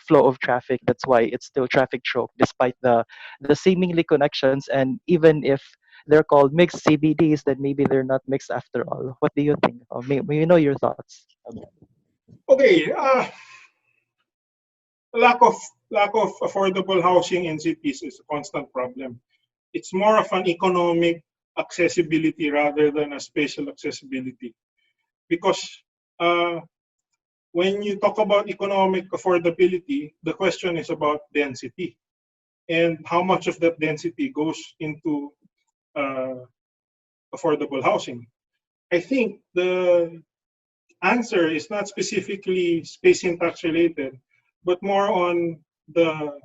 flow of traffic, that's why it's still traffic choke despite the seemingly connections. And even if they're called mixed CBDs, then maybe they're not mixed after all. What do you think? May you know your thoughts? Okay. Lack of affordable housing in cities is a constant problem. It's more of an economic accessibility rather than a spatial accessibility. Because when you talk about economic affordability, the question is about density and how much of that density goes into affordable housing. I think the answer is not specifically space syntax related, but more on the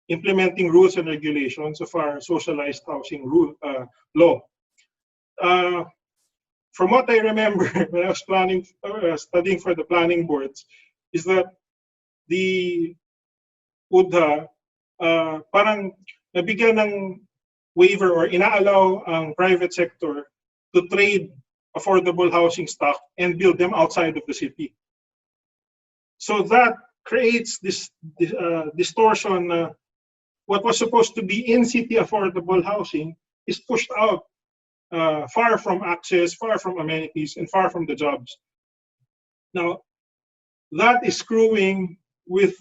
implementing rules and regulations of our socialized housing law. From what I remember when I was studying for the planning boards, is that the UDHA parang nabigyan ng waiver or inaalaw ang private sector to trade affordable housing stock and build them outside of the city. So that creates this distortion. What was supposed to be in-city affordable housing is pushed out, far from access, far from amenities, and far from the jobs. Now, that is screwing with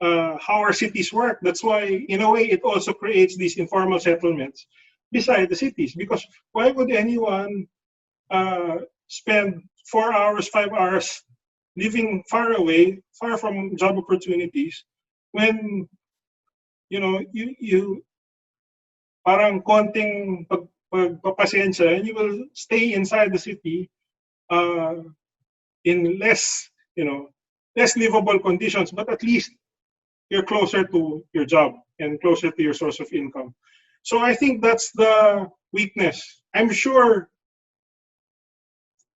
how our cities work. That's why, in a way, it also creates these informal settlements beside the cities. Because why would anyone spend 4 hours, 5 hours living far away, far from job opportunities, when you parang konting pagpapasensya and you will stay inside the city in less livable conditions, but at least you're closer to your job and closer to your source of income. So I think that's the weakness. I'm sure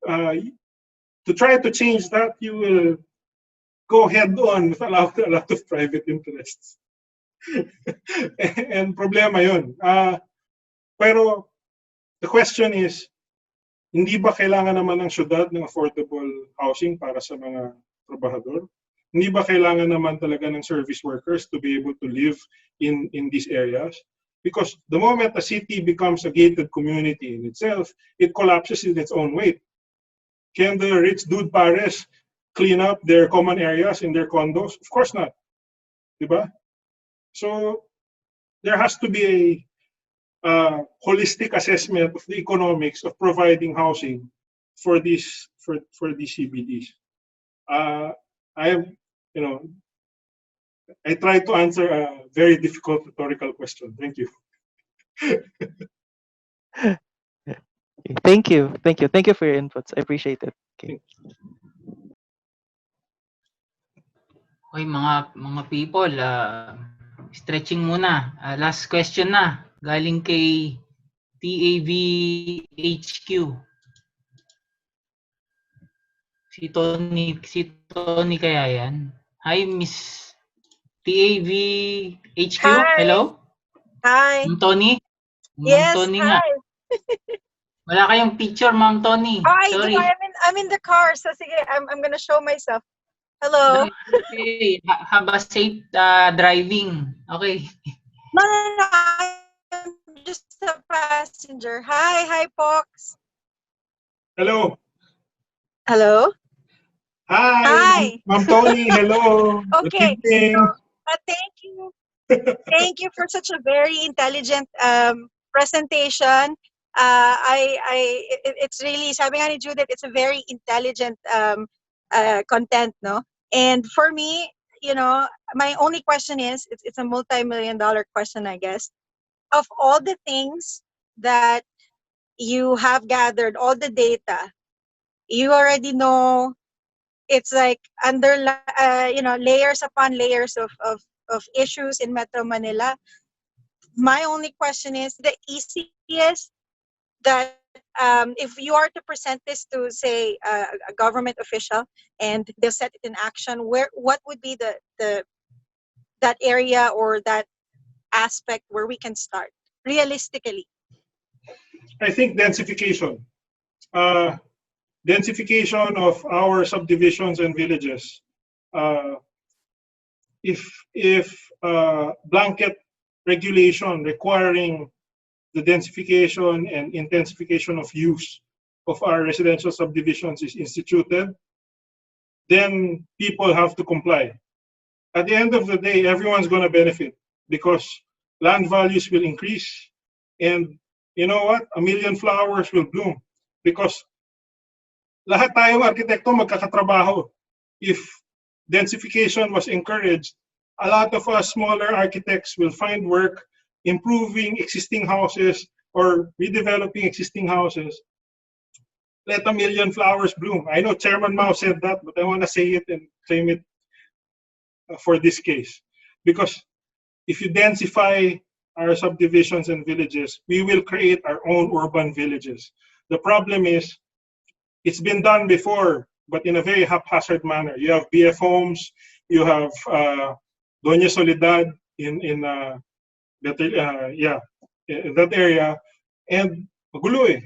to try to change that, you will go head on with a lot of private interests. And problema yun. Pero the question is, hindi ba kailangan naman ng syudad ng affordable housing para sa mga trabahador? Hindi ba kailangan naman talaga ng service workers to be able to live in these areas? Because the moment a city becomes a gated community in itself, it collapses in its own weight. Can the rich dude pares clean up their common areas in their condos? Of course not. Diba? So there has to be a holistic assessment of the economics of providing housing for these CBDs. I tried to answer a very difficult rhetorical question. Thank you. Thank you for your inputs. I appreciate it. Okay. Okay, mga people, stretching muna. Last question na. Galing kay TAVHQ. Si Tony kaya yan? Hi, Miss TAVHQ. Hi. Hello? Hi. Ma'am Tony? Yes, Tony hi. nga. Wala kayong picture, Ma'am Tony. Oh, I Sorry. do. I'm in the car, so sige, I'm gonna show myself. Hello. Okay. Have a safe driving. Okay. No, I'm just a passenger. Hi, Pox. Hello. Hello. Hi. Ma'am Tony, hello. Okay. Good evening. So, thank you for such a very intelligent presentation. It's really, sabi nga ni Judith, it's a very intelligent content, no? And for me, my only question is, it's a multi-million-dollar question, I guess. Of all the things that you have gathered, all the data, you already know it's like layers upon layers of issues in Metro Manila. My only question is the easiest that if you are to present this to, say, a government official and they'll set it in action, what would be that area or that aspect where we can start realistically? I think densification. Densification of our subdivisions and villages. If blanket regulation requiring the densification and intensification of use of our residential subdivisions is instituted, then people have to comply. At the end of the day, everyone's going to benefit because land values will increase, and you know what? A million flowers will bloom because lahat tayong arkitekto magkakatrabaho. If densification was encouraged, a lot of us smaller architects will find work improving existing houses or redeveloping existing houses. Let a million flowers bloom. I know Chairman Mao said that, but I want to say it and claim it for this case. Because if you densify our subdivisions and villages, we will create our own urban villages. The problem is, it's been done before, but in a very haphazard manner. You have BF Homes, you have Doña Soledad in that area, and magulo eh.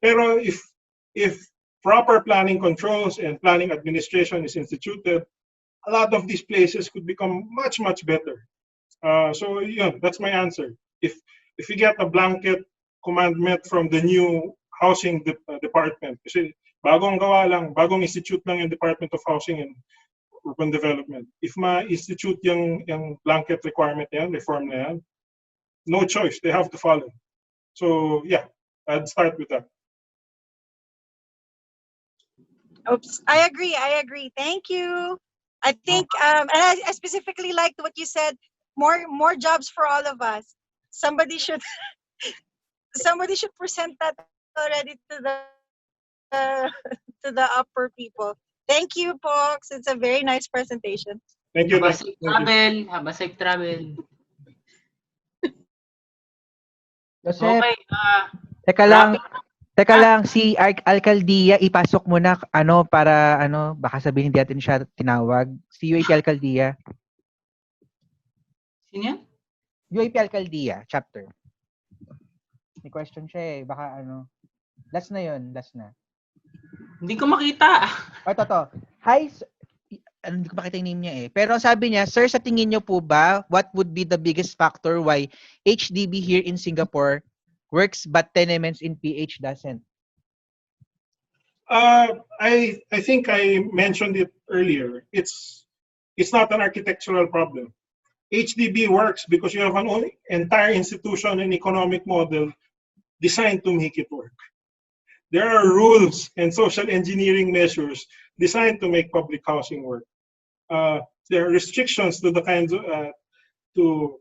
pero if proper planning controls and planning administration is instituted, a lot of these places could become much better. So yeah, that's my answer. If you get a blanket commandment from the new housing department, kasi bagong gawa lang, bagong institute lang yung Department of Housing and Urban Development. If ma-institute yung blanket requirement na yan, reform na yan, no choice, they have to follow. So yeah, I'd start with that. Oops, I agree. Thank you. I think, and I specifically liked what you said. More jobs for all of us. Somebody should present that already to the upper people. Thank you, Pox. It's a very nice presentation. Thank you. Haba safe travel. Joseph, Okay. teka lang, si Alcaldía, ipasok mo na, para, baka sabihin hindi natin siya tinawag. Si UAP Alcaldía. Sino yan? UAP Alcaldía, chapter. May question siya baka last na yun, last na. Hindi ko makita. Toto. Hi, hindi ko makita yung name niya Pero sabi niya, sir, sa tingin niyo po ba, what would be the biggest factor why HDB here in Singapore works but tenements in PH doesn't? I think I mentioned it earlier. It's not an architectural problem. HDB works because you have an entire institution and economic model designed to make it work. There are rules and social engineering measures designed to make public housing work. There are restrictions to the kinds of to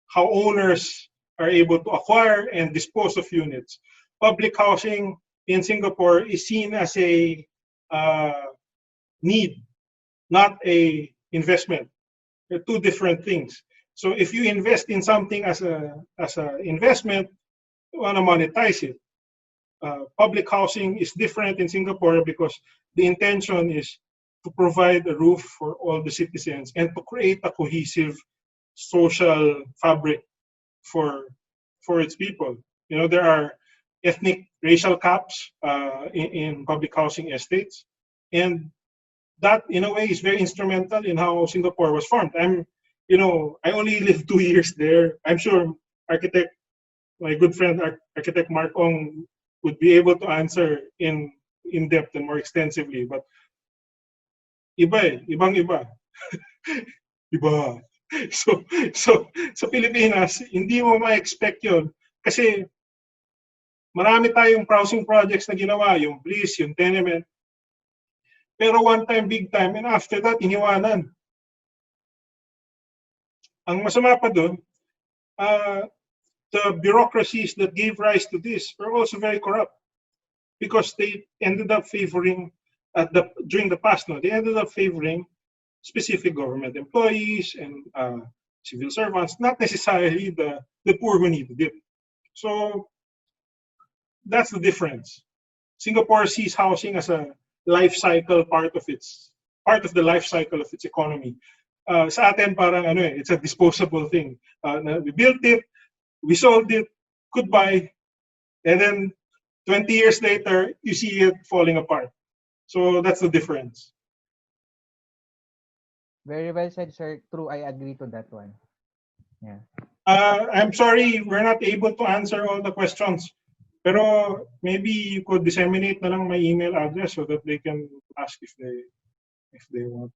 how owners are able to acquire and dispose of units. Public housing in Singapore is seen as a need, not a investment. They're two different things. So if you invest in something as an investment, you want to monetize it. Public housing is different in Singapore because the intention is to provide a roof for all the citizens and to create a cohesive social fabric for its people. There are ethnic racial caps in public housing estates, and that in a way is very instrumental in how Singapore was formed. I only lived 2 years there. I'm sure my good friend architect Mark Ong would be able to answer in depth and more extensively, but ibang iba. Iba. So sa Pilipinas, hindi mo ma-expect yun kasi marami tayong housing projects na ginawa, yung Bliss, yung tenement. Pero one time, big time, and after that, iniwanan. Ang masama pa doon, the bureaucracies that gave rise to this were also very corrupt because they ended up favoring, during the past, they ended up favoring specific government employees and civil servants, not necessarily the poor who needed it. So that's the difference. Singapore sees housing as a life cycle part of the life cycle of its economy. Sa atin parang it's a disposable thing. We built it, we sold it, goodbye, and then 20 years later you see it falling apart. So that's the difference. Very well said, sir. True, I agree to that one. Yeah. I'm sorry we're not able to answer all the questions. Pero maybe you could disseminate na lang my email address so that they can ask if they want to.